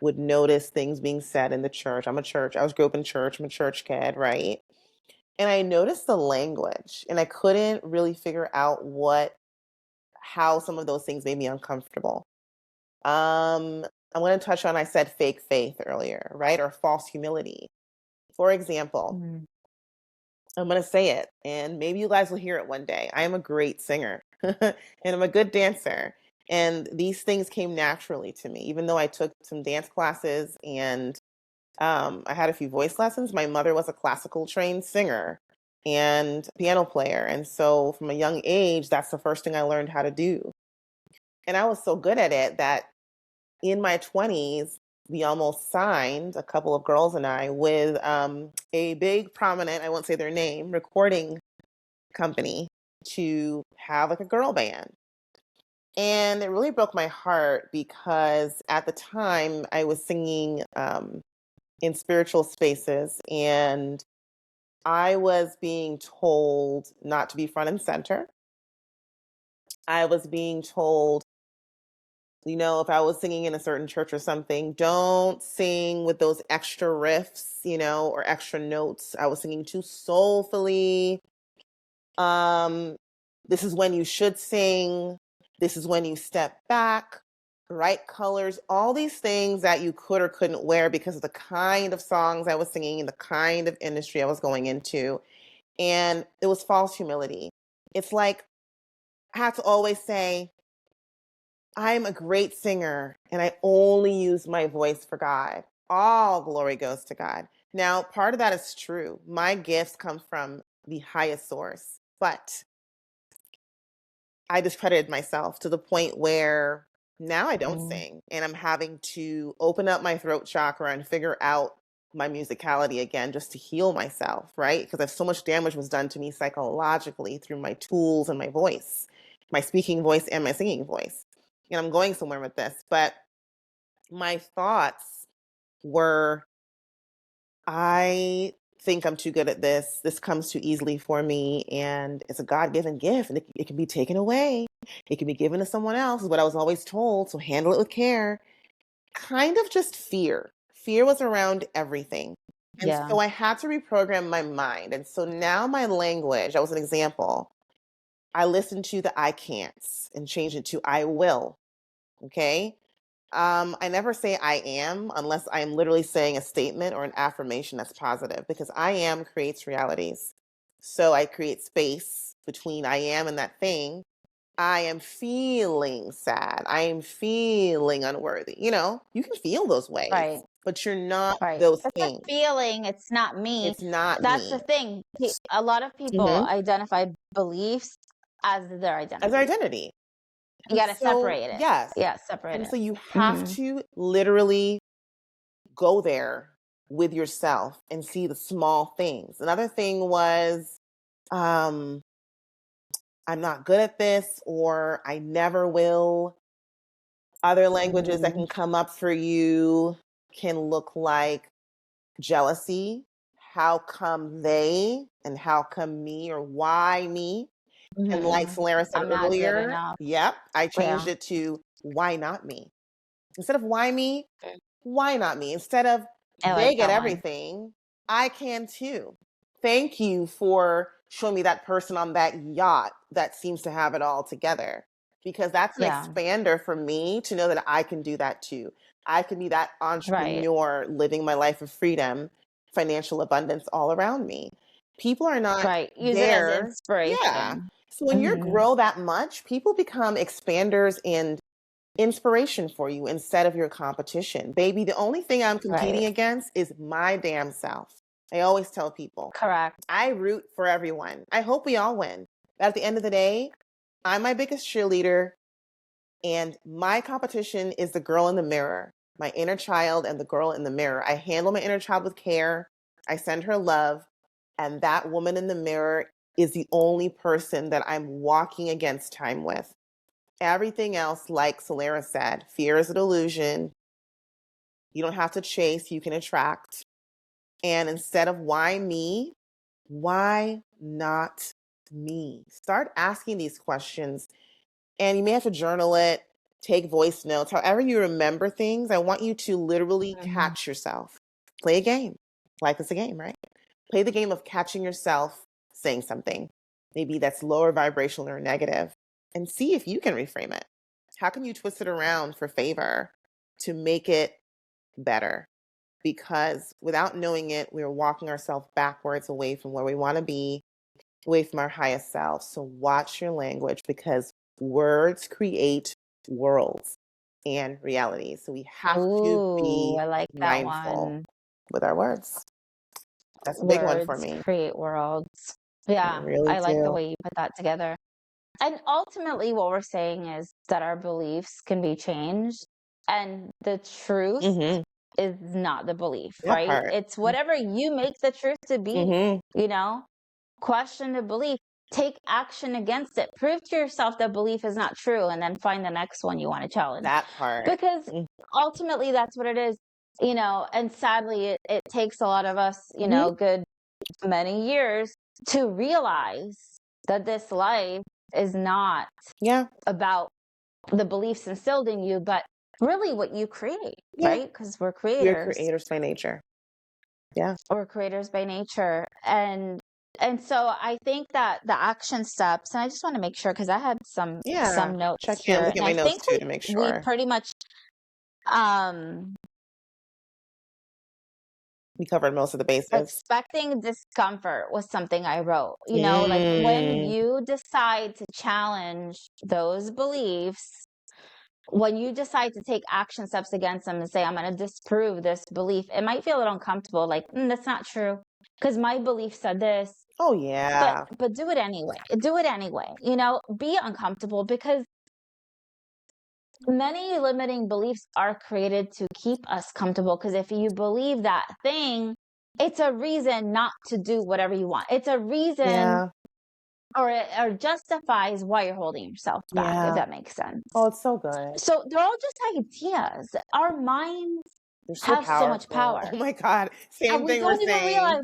would notice things being said in the church. I was grew up in church. I'm a church kid, right? And I noticed the language and I couldn't really figure out how some of those things made me uncomfortable. I'm going to touch on, I said fake faith earlier, right? Or false humility. For example, Mm. I'm going to say it, and maybe you guys will hear it one day. I am a great singer, and I'm a good dancer. And these things came naturally to me, even though I took some dance classes and I had a few voice lessons. My mother was a classical trained singer and piano player. And so from a young age, that's the first thing I learned how to do. And I was so good at it that in my 20s, we almost signed, a couple of girls and I, with a big, prominent, I won't say their name, recording company to have like a girl band. And it really broke my heart because at the time I was singing in spiritual spaces and I was being told not to be front and center. I was being told, if I was singing in a certain church or something, don't sing with those extra riffs, or extra notes. I was singing too soulfully. Um, this is when you should sing. This is when you step back, right colors, all these things that you could or couldn't wear because of the kind of songs I was singing and the kind of industry I was going into. And it was false humility. It's like I have to always say, I'm a great singer and I only use my voice for God. All glory goes to God. Now, part of that is true. My gifts come from the highest source, but I discredited myself to the point where now I don't Mm. sing and I'm having to open up my throat chakra and figure out my musicality again just to heal myself, right? Because so much damage was done to me psychologically through my tools and my voice, my speaking voice and my singing voice. And I'm going somewhere with this, but my thoughts were, I think I'm too good at this. This comes too easily for me. And it's a God given gift and it can be taken away. It can be given to someone else, is what I was always told. So handle it with care. Kind of just fear. Fear was around everything. And Yeah. so I had to reprogram my mind. And so now my language, that was an example. I listened to the I can'ts and changed it to I will. Okay. I never say I am unless I'm literally saying a statement or an affirmation that's positive because I am creates realities. So I create space between I am and that thing. I am feeling sad. I am feeling unworthy. You can feel those ways, Right. but you're not Right. those It's a things. feeling, it's not me. It's not That's the me. thing. A lot of people Hmm. identify beliefs as their As our identity. identity. You And gotta so, separate it. yes. Yeah, separate And it. so you have Mhm. to literally go there with yourself and see the small things. Another thing was, um, I'm not good at this or I never will. Other languages that Mhm. can come up for you can look like jealousy. How come they and how come me or why me? And like Mhm. Solera said I'm not good earlier, enough. yep, I changed Yeah. it to why not me? Instead of why me, why not me? Instead of I they like get that one. everything, I can too. Thank you for showing me that person on that yacht that seems to have it all together. because that's an Yeah. expander for me to know that I can do that too. I can be that Right. entrepreneur living my life of freedom, financial abundance all around me. People are not Right. Use it as there. Yeah. inspiration. So when you Hmm. grow that much, people become expanders and inspiration for you instead of your competition. Baby, the only thing I'm Right. competing against is my damn self. I always tell people, Correct. I root for everyone. I hope we all win. But at the end of the day, I'm my biggest cheerleader, and my competition is the girl in the mirror, my inner child and the girl in the mirror. I handle my inner child with care. I send her love. And that woman in the mirror is the only person that I'm walking against time with. Everything else, like Solera said, fear is a delusion. You don't have to chase, you can attract. And instead of why me, why not me? Start asking these questions. And you may have to journal it, take voice notes, however you remember things. I want you to literally Mhm. catch yourself. Play a game. Life is a game, right? Play the game of catching yourself saying something. Maybe that's lower vibrational or negative, and see if you can reframe it. How can you twist it around for favor to make it better? Because without knowing it, we're walking ourselves backwards away from where we want to be, away from our highest self. So watch your language, because words create worlds and realities. So we have to Ooh, be I like that mindful one. with our words. That's a big one for Words me. create worlds. I Yeah, really I like the do. way you put that together. And ultimately, what we're saying is that our beliefs can be changed, and the truth Mhm. is not the belief, That right? part. It's whatever you make the truth to be, Mhm. you know? Question the belief, take action against it, prove to yourself that belief is not true, and then find the next one you want to challenge. That part. Because Mm. ultimately, that's what it is, and sadly, it takes a lot of us, Mhm. good many years to realize that this life is not Yeah. about the beliefs instilled in you, but really what you create, Yeah. right? Because we're We're creators. creators by nature. Yeah. We're creators by nature. And so I think that the action steps, and I just want to make sure because I had Yeah. some notes Check in. here, Look at and my I notes think too we to make we sure pretty much um we covered most of the bases. expecting discomfort was something I wrote. Like when Mm. you decide to challenge those beliefs, when you decide to take action steps against them and say, I'm going to disprove this belief, it might feel a little uncomfortable, like, that's not true. Because my belief said this, Oh but yeah. do it anyway. Do it anyway. Be uncomfortable because many limiting beliefs are created to keep us comfortable. Because if you believe that thing, it's a reason not to do whatever you want. It's a reason, Yeah. or it justifies why you're holding yourself back, if Yeah. that makes sense. Oh, it's so good. So they're all just ideas. Our minds They're so have so much powerful. power, Oh my God. and Same we thing we're don't even saying. realize,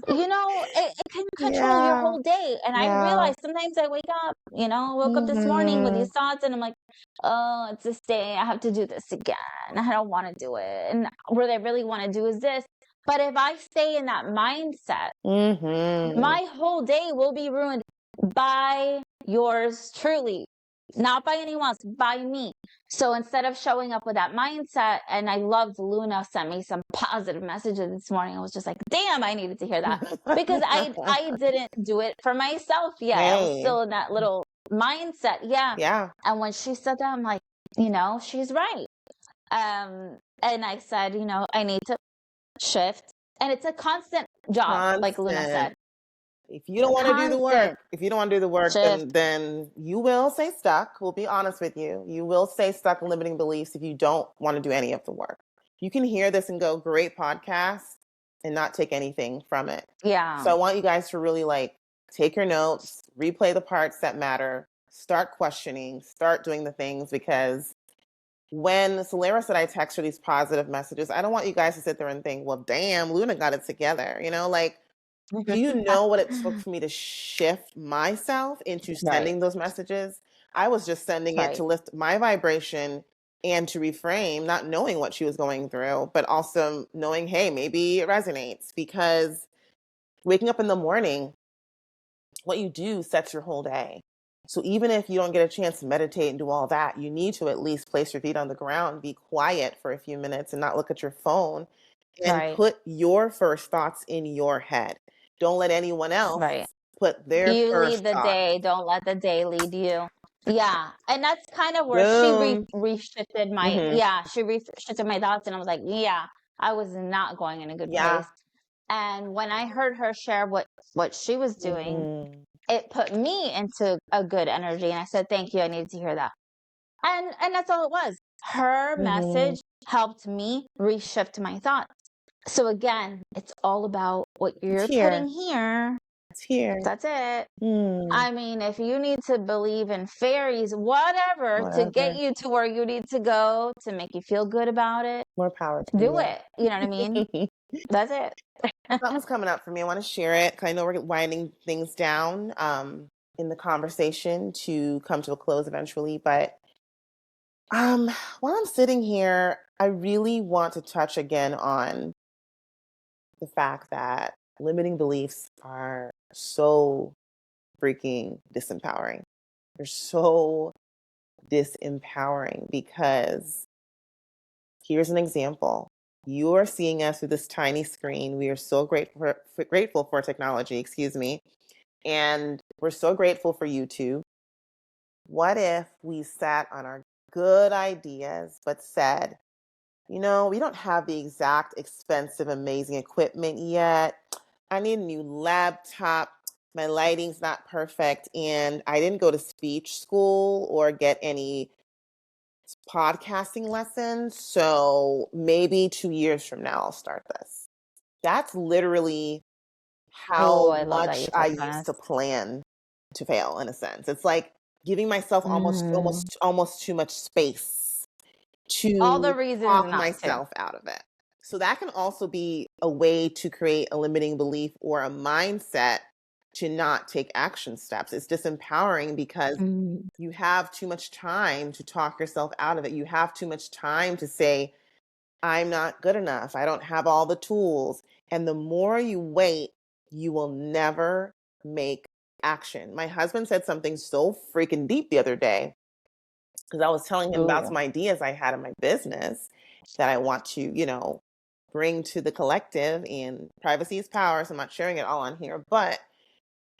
it can control your Yeah. whole day. And I Yeah. realize sometimes I wake up, I woke up this morning with Mhm. these thoughts, and I'm like, oh, it's this day. I have to do this again. I don't want to do it. And what I really want to do is this. But if I stay in that mindset, Mhm. my whole day will be ruined by yours truly, not by anyone else, by me. So instead of showing up with that mindset, and I loved Luna sent me some positive messages this morning. I was just like, damn, I needed to hear that because I didn't do it for myself yet. I was Hey. still in that little mindset. Yeah. Yeah. And when she said that, I'm like, she's right. And I said, I need to shift. And it's a constant job, like Luna Constant. said. If you don't want to do the Constant work, if you don't want to do the work, shift. then you will stay stuck. We'll be honest with you. You will stay stuck in limiting beliefs if you don't want to do any of the work. You can hear this and go, great podcast, and not take anything from it. So Yeah. I want you guys to really take your notes, replay the parts that matter, start questioning, start doing the things, because when Solera said I text her these positive messages, I don't want you guys to sit there and think, well, damn, Luna got it together. Do you know what it took for me to shift myself into Right. sending those messages? I was just sending it Right. to lift my vibration and to reframe, not knowing what she was going through, but also knowing, hey, maybe it resonates, because waking up in the morning, what you do sets your whole day. So even if you don't get a chance to meditate and do all that, you need to at least place your feet on the ground, be quiet for a few minutes and not look at your phone and Right. put your first thoughts in your head. Don't let anyone else Right. put their You first lead the thought. day, don't let the day lead you. Yeah, and that's kind of where she Boom. reshifted my Hmm. yeah, she reshifted my thoughts, and I was like, yeah, I was not going in a good Yeah. place. And when I heard her share what she was doing, Hmm. it put me into a good energy, and I said, "Thank you, I needed to hear that." And that's all it was. Her Hmm. message helped me reshift my thoughts. So again, it's all about what It's you're here. putting here. It's here. That's it. Hmm. I mean, if you need to believe in fairies, whatever, to get Whatever. you to where you need to go to make you feel good about it, More power to do you. it. You know what I mean? That's it. Something's coming up for me. I want to share it because I know we're winding things down in the conversation to come to a close eventually. But um, while I'm sitting here, I really want to touch again on the fact that limiting beliefs are so freaking disempowering. They're so disempowering because here's an example. You are seeing us through this tiny screen. We are so grateful for technology, excuse me. And we're so grateful for YouTube. What if we sat on our good ideas, but said, we don't have the exact expensive, amazing equipment yet. I need a new laptop. My lighting's not perfect. And I didn't go to speech school or get any podcasting lessons. So maybe 2 years from now, I'll start this. That's literally Oh, how I love that much you I touched on used this. to plan to fail in a sense. It's like giving myself almost Mm. almost almost too much space All the to reasons talk not to. myself out of it. So that can also be a way to create a limiting belief or a mindset to not take action steps. It's disempowering because Mm. you have too much time to talk yourself out of it. You have too much time to say, I'm not good enough. I don't have all the tools. And the more you wait, you will never make action. My husband said something so freaking deep the other day because I was telling him about Ooh. some ideas I had in my business that I want to, bring to the collective. And privacy is power. So I'm not sharing it all on here. But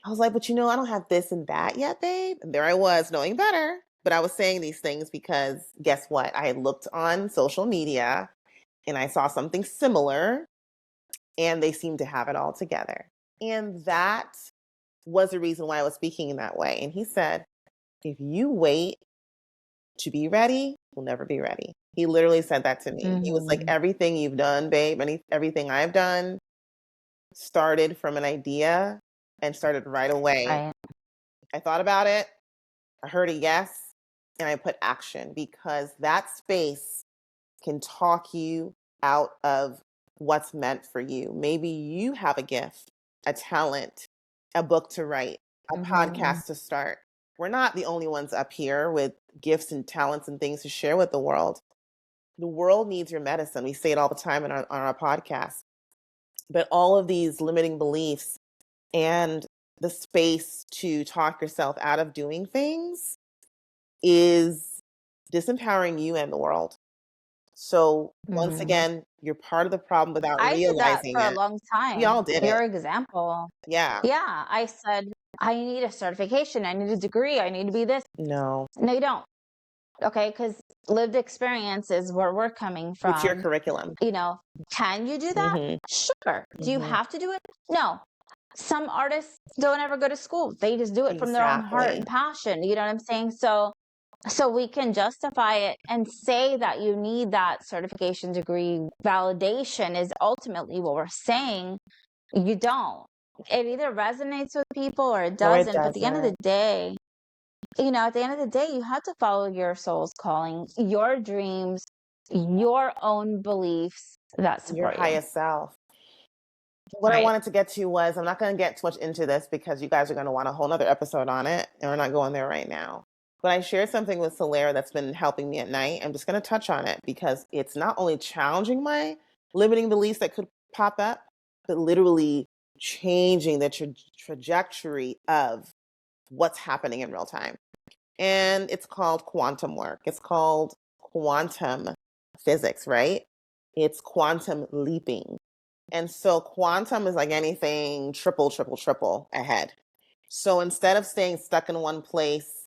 I was like, but I don't have this and that yet, babe. And there I was knowing better. But I was saying these things because guess what? I had looked on social media and I saw something similar and they seemed to have it all together. And that was the reason why I was speaking in that way. And he said, if you wait to be ready, you'll never be ready. He literally said that to me. He was like, Mhm. everything you've done, babe, everything I've done started from an idea and started right away. Right. I thought about it, I heard a yes, and I put action because that space can talk you out of what's meant for you. Maybe you have a gift, a talent, a book to write, a Mhm. podcast to start. We're not the only ones up here with gifts and talents and things to share with the world. The world needs your medicine. We say it all the time on our podcast. But all of these limiting beliefs and the space to talk yourself out of doing things is disempowering you and the world. So once Mhm. again, you're part of the problem without I did that realizing for a it. long We time. all did it. Your example. Yeah. Yeah, I said, "I need a certification, I need a degree, I need to be this." No. No, you don't. Okay, because lived experience is where we're coming It's your from. curriculum. You know, can you do that? Mhm. Sure. Do you Mhm. have to do it? No. Some artists don't ever go to school. They just do it from their own heart and Exactly. passion. You know what I'm saying? So we can justify it and say that you need that certification degree validation is ultimately what we're saying. You don't. It either resonates with people or it Or it doesn't. But at the end of the doesn't. day, at the end of the day, you have to follow your soul's calling, your dreams, your own beliefs that Your support you. highest self. What I Right. wanted to get to was I'm not going to get too much into this because you guys are going to want a whole nother episode on it, and we're not going there right now. But I shared something with Solera that's been helping me at night. I'm just going to touch on it because it's not only challenging my limiting beliefs that could pop up, but literally changing the trajectory of what's happening in real time. And it's called quantum work. It's called quantum physics, right? It's quantum leaping. And so quantum is like anything triple, triple, triple ahead. So instead of staying stuck in one place,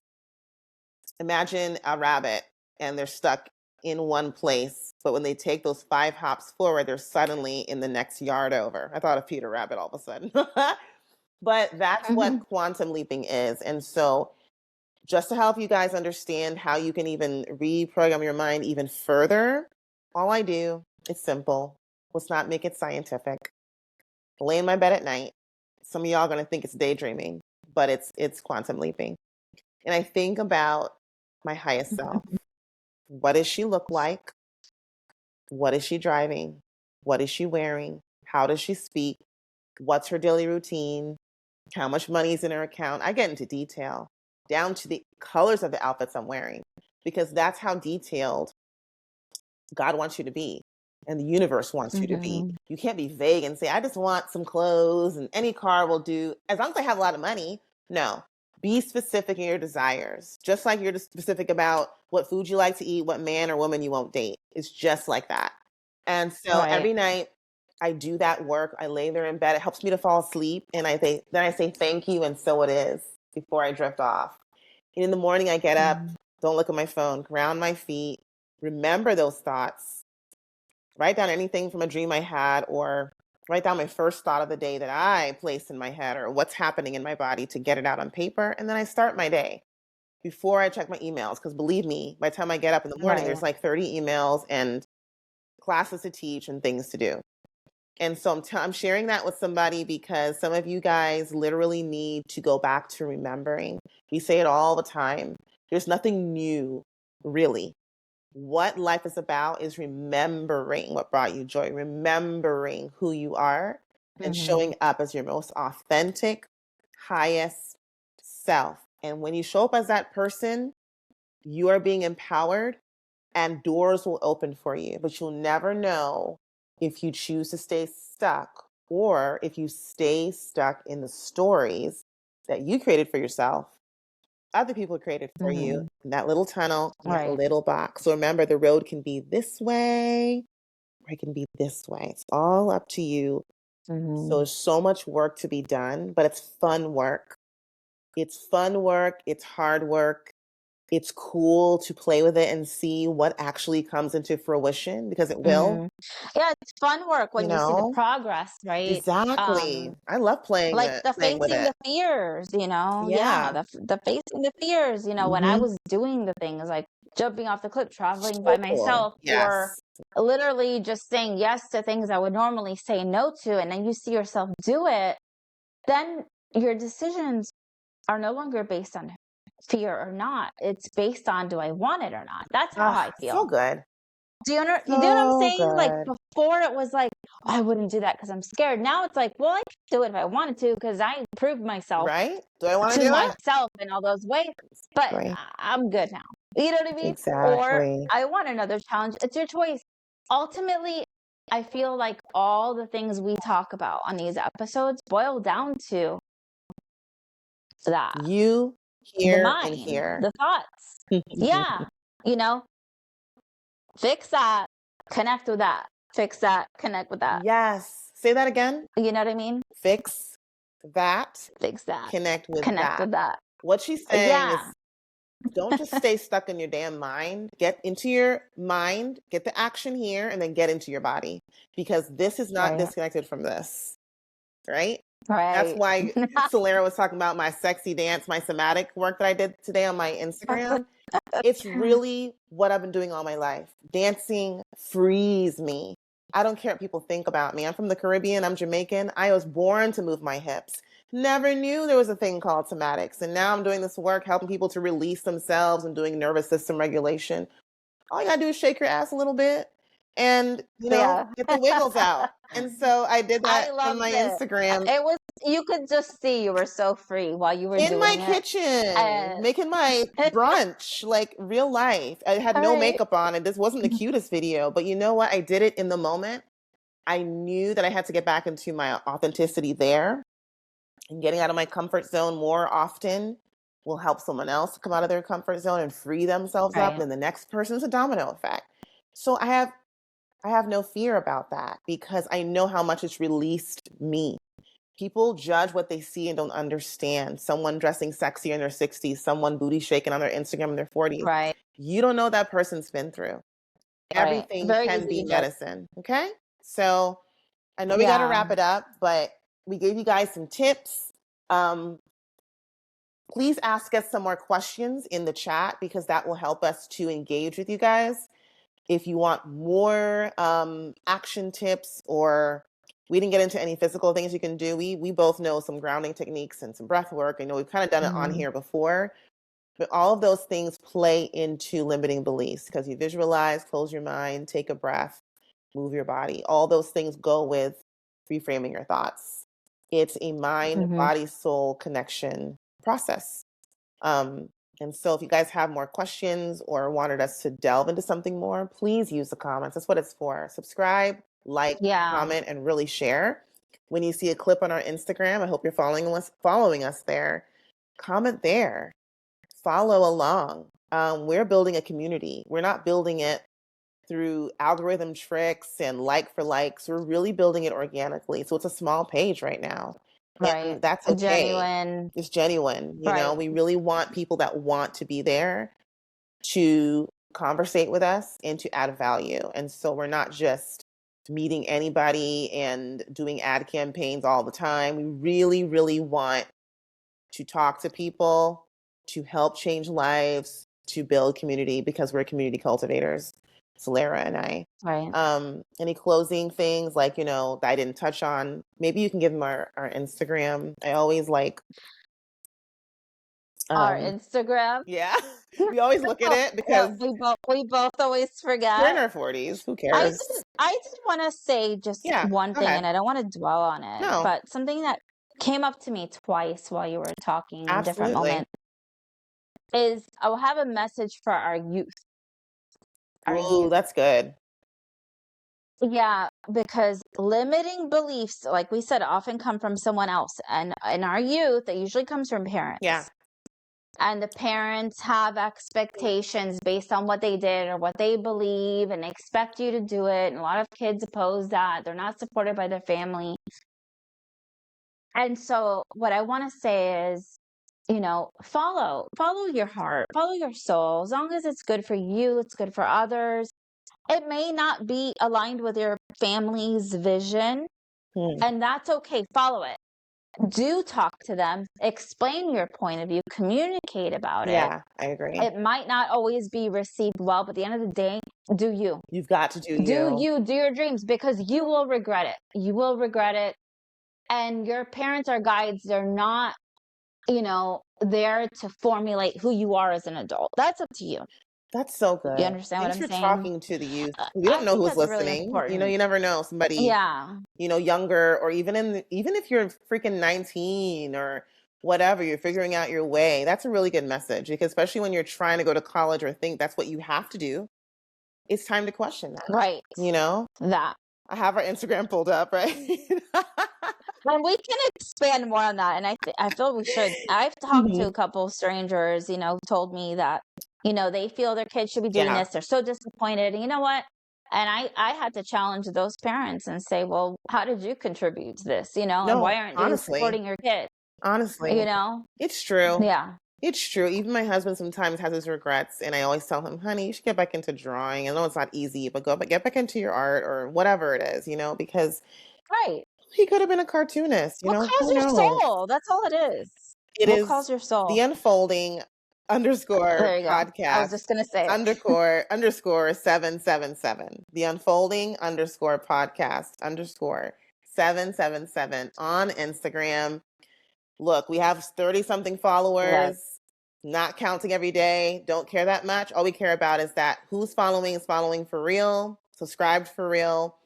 imagine a rabbit and they're stuck in one place. But when they take those 5 hops forward, they're suddenly in the next yard over. I thought of Peter Rabbit all of a sudden. But that's what Mhm. quantum leaping is. And so just to help you guys understand how you can even reprogram your mind even further, all I do, it's simple. Let's not make it scientific. Lay in my bed at night. Some of y'all are gonna think it's daydreaming, but it's quantum leaping. And I think about my highest self. What does she look like? What is she driving? What is she wearing? How does she speak? What's her daily routine? How much money is in her account? I get into detail, down to the colors of the outfits I'm wearing, because that's how detailed God wants you to be and the universe wants you to be. Mhm. You can't be vague and say, I just want some clothes and any car will do, as long as I have a lot of money. No, be specific in your desires. Just like you're specific about what food you like to eat, what man or woman you won't date. It's just like that. And so Right. every night I do that work. I lay there in bed. It helps me to fall asleep. And then I say thank you. And so it is before I drift off. And in the morning, I get up, Mhm. don't look at my phone, ground my feet, remember those thoughts, write down anything from a dream I had, or write down my first thought of the day that I placed in my head, or what's happening in my body to get it out on paper. And then I start my day before I check my emails. Because believe me, by the time I get up in the morning, Right. there's like 30 emails and classes to teach and things to do. And so I'm sharing that with somebody because some of you guys literally need to go back to remembering. We say it all the time. There's nothing new, really. What life is about is remembering what brought you joy, remembering who you are, and Mhm. showing up as your most authentic, highest self. And when you show up as that person, you are being empowered and doors will open for you. But you'll never know if you choose to stay stuck or if you stay stuck in the stories that you created for yourself. Other people created for you Mhm. in that little tunnel, in that Right. little box. So remember, the road can be this way or it can be this way. It's all up to you. So Mhm. there's so much work to be done, but it's fun work. It's fun work. It's hard work. It's cool to play with it and see what actually comes into fruition because it will, Mhm. Yeah, it's fun work you when you see the know? progress, right? Exactly. Um, I love like the playing with facing it. the fears, yeah, Yeah. the facing the fears, when I Mhm. was doing the things like jumping off the cliff, traveling by So cool. myself, or Yes. literally just saying yes to things I would normally say no to, and then you see yourself do it, then your decisions are no longer based on fear or not. It's based on, do I want it or not? That's how I Ah, so feel. good. You know what I'm So saying? Like good. before it was like, I wouldn't do that because I'm scared. Now it's like, well, I could do it if I wanted to because I proved myself Right? Do I wanna to do it? myself in all those ways, but Exactly. I'm good now. You know what I mean? Or Exactly. I want another challenge. It's your choice. Ultimately, I feel like all the things we talk about on these episodes boil down to that, You, the here, and mind, here. the thoughts. Yeah. You know, fix that, connect with that, fix that, connect with that. Yes. Say that again. You know what I mean? Fix that, Fix that, connect with connect that. with that. What she's saying Yeah. is don't just stay stuck in your damn mind. Get into your mind, get the action here, and then get into your body because this is not Right. disconnected from this, right? That's Right. why Solera was talking about my sexy dance, my somatic work that I did today on my Instagram. It's really what I've been doing all my life. Dancing frees me. I don't care what people think about me. I'm from the Caribbean. I'm Jamaican. I was born to move my hips. Never knew there was a thing called somatics. And now I'm doing this work helping people to release themselves and doing nervous system regulation. All you gotta do is shake your ass a little bit and, Yeah. get the wiggles out. And so I did I that on loved my it. Instagram It was, you could just see you were so free while you were in my doing it. kitchen, And making my brunch, like real life. I had all no right. makeup on, and this wasn't the cutest video, but you know what? I did it in the moment. I knew that I had to get back into my authenticity there and getting out of my comfort zone more often. will help someone else come out of their comfort zone and free themselves up, Right. and then the next person is a domino effect. So I have no fear about that because I know how much it's released me. People judge what they see and don't understand. Someone dressing sexy in their 60s, someone booty shaking on their Instagram in their 40s. Right. You don't know what that person's been through. Right. Everything Very can easy be to judge. medicine. Okay. So I know we got to Yeah. wrap it up, but we gave you guys some tips. Um, please ask us some more questions in the chat because that will help us to engage with you guys. If you want more action tips, or we didn't get into any physical things you can do, we both know some grounding techniques and some breath work. I know we've kind of done it on Mhm. here before, but all of those things play into limiting beliefs because you visualize, close your mind, take a breath, move your body. All those things go with reframing your thoughts. It's a mind, Mhm. body, soul connection process. Um, and so if you guys have more questions or wanted us to delve into something more, please use the comments. That's what it's for. Subscribe, like, Yeah. comment, and really share. When you see a clip on our Instagram, I hope you're following us there. Comment there. Follow along. We're building a community. We're not building it through algorithm tricks and like for likes. We're really building it organically. So it's a small page right now. Right. And that's okay. Genuine. It's genuine. Right. We really want people that want to be there to conversate with us and to add value. And so we're not just meeting anybody and doing ad campaigns all the time. We really, really want to talk to people, to help change lives, to build community because we're community cultivators, Solera and I. Right. Any closing things like, that I didn't touch on? Maybe you can give them our Instagram. I always like, Our um, Instagram. yeah, we always look at it Yeah, because we both always we're in forget. our 40s. Who I cares? did I did want to say just Yeah, one go thing, ahead. and I don't want to dwell on it, No, but something that came up to me twice while you were talking in different absolutely. moments is I'll have a message for our youth. Our Ooh, youth. that's good. Yeah, because limiting beliefs, like we said, often come from someone else. And in our youth, it usually comes from Yeah. parents. And the parents have expectations based on what they did or what they believe, and they expect you to do it. And a lot of kids oppose that. They're not supported by their family. And so what I want to say is, follow your heart, follow your soul. As long as it's good for you, it's good for others. It may not be aligned with your family's vision, Hmm. and that's okay. Follow it. Do talk to them, explain your point of view, communicate about it. Yeah, I agree. It might not always be received well, but at the end of the day, do you. You've got to do Do you. you, do your dreams, because you will regret it. You will regret it. And your parents are guides. They're not, there to formulate who you are as an adult. That's up to you. That's so You good. understand what Thanks I'm for saying? talking to the youth. You I don't know think who's that's really listening. important. You never know. Somebody, Yeah. younger, or even if you're freaking 19 or whatever, you're figuring out your way. That's a really good message because especially when you're trying to go to college or think that's what you have to do, it's time to question that. Right. You know, That. I have our Instagram pulled up, right? And we can expand more on that. And I feel we should. I've talked to Mhm. a couple of strangers, who told me that, they feel their kids should be doing Yeah. this. They're so disappointed. And you know what? And I had to challenge those parents and say, well, how did you contribute to this? And No, why aren't you honestly, supporting your kid? You honestly, know? it's true. Yeah. It's true. Even my husband sometimes has his regrets, and I always tell him, "Honey, you should get back into drawing. I know it's not easy, but get back into your art or whatever it is, because Right. he could have been a cartoonist, What calls who your knows?" soul? That's all it is. It What is calls your soul? the unfolding underscore There you go. I was podcast just gonna say it. underscore 777. The unfolding underscore podcast underscore 777 on Instagram. Look, we have 30 something Yes. followers, not counting every day. Don't care that much. All we care about is that who's following is following for real, subscribed for real,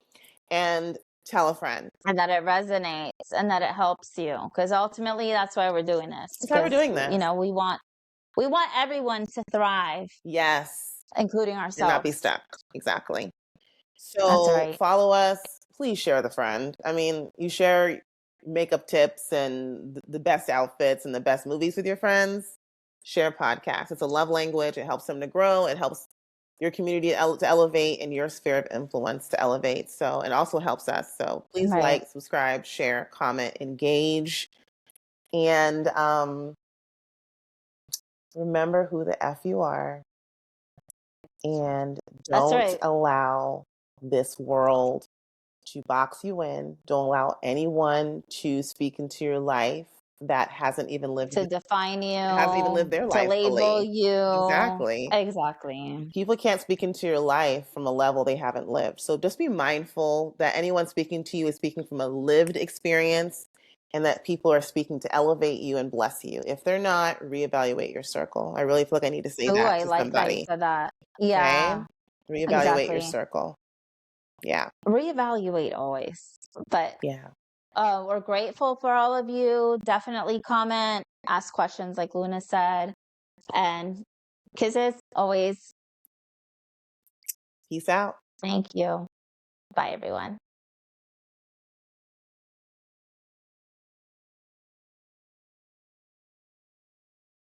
and tell a friend. And that it resonates and that it helps you, because ultimately that's why we're doing this, That's why we're because doing this. we want everyone to thrive, Yes, including and not be ourselves. stuck. Exactly. That's So right. follow us. Please share the friend. I mean, you share makeup tips and the best outfits and the best movies with your friends. share podcasts. It's a love language. It helps them to grow. It helps your community to elevate and your sphere of influence to elevate. So it also helps us. So please Right. like, subscribe, share, comment, engage, and remember who the F you are, and That's don't right. allow this world to box you in. Don't allow anyone to speak into your life that To define hasn't even you, lived their to life label fully. you. Exactly. Exactly. People can't speak into your life from a level they haven't lived. So just be mindful that anyone speaking to you is speaking from a lived experience, and that people are speaking to elevate you and bless you. If they're not, reevaluate your circle. I really feel like I need to say Ooh, that I to like that you somebody. said that. Okay? Yeah, Reevaluate your exactly. circle. Yeah. Reevaluate always. But Yeah. we're grateful for all of you. Definitely comment, ask questions like Luna said, and kisses always. Peace out. Thank you. Bye, everyone.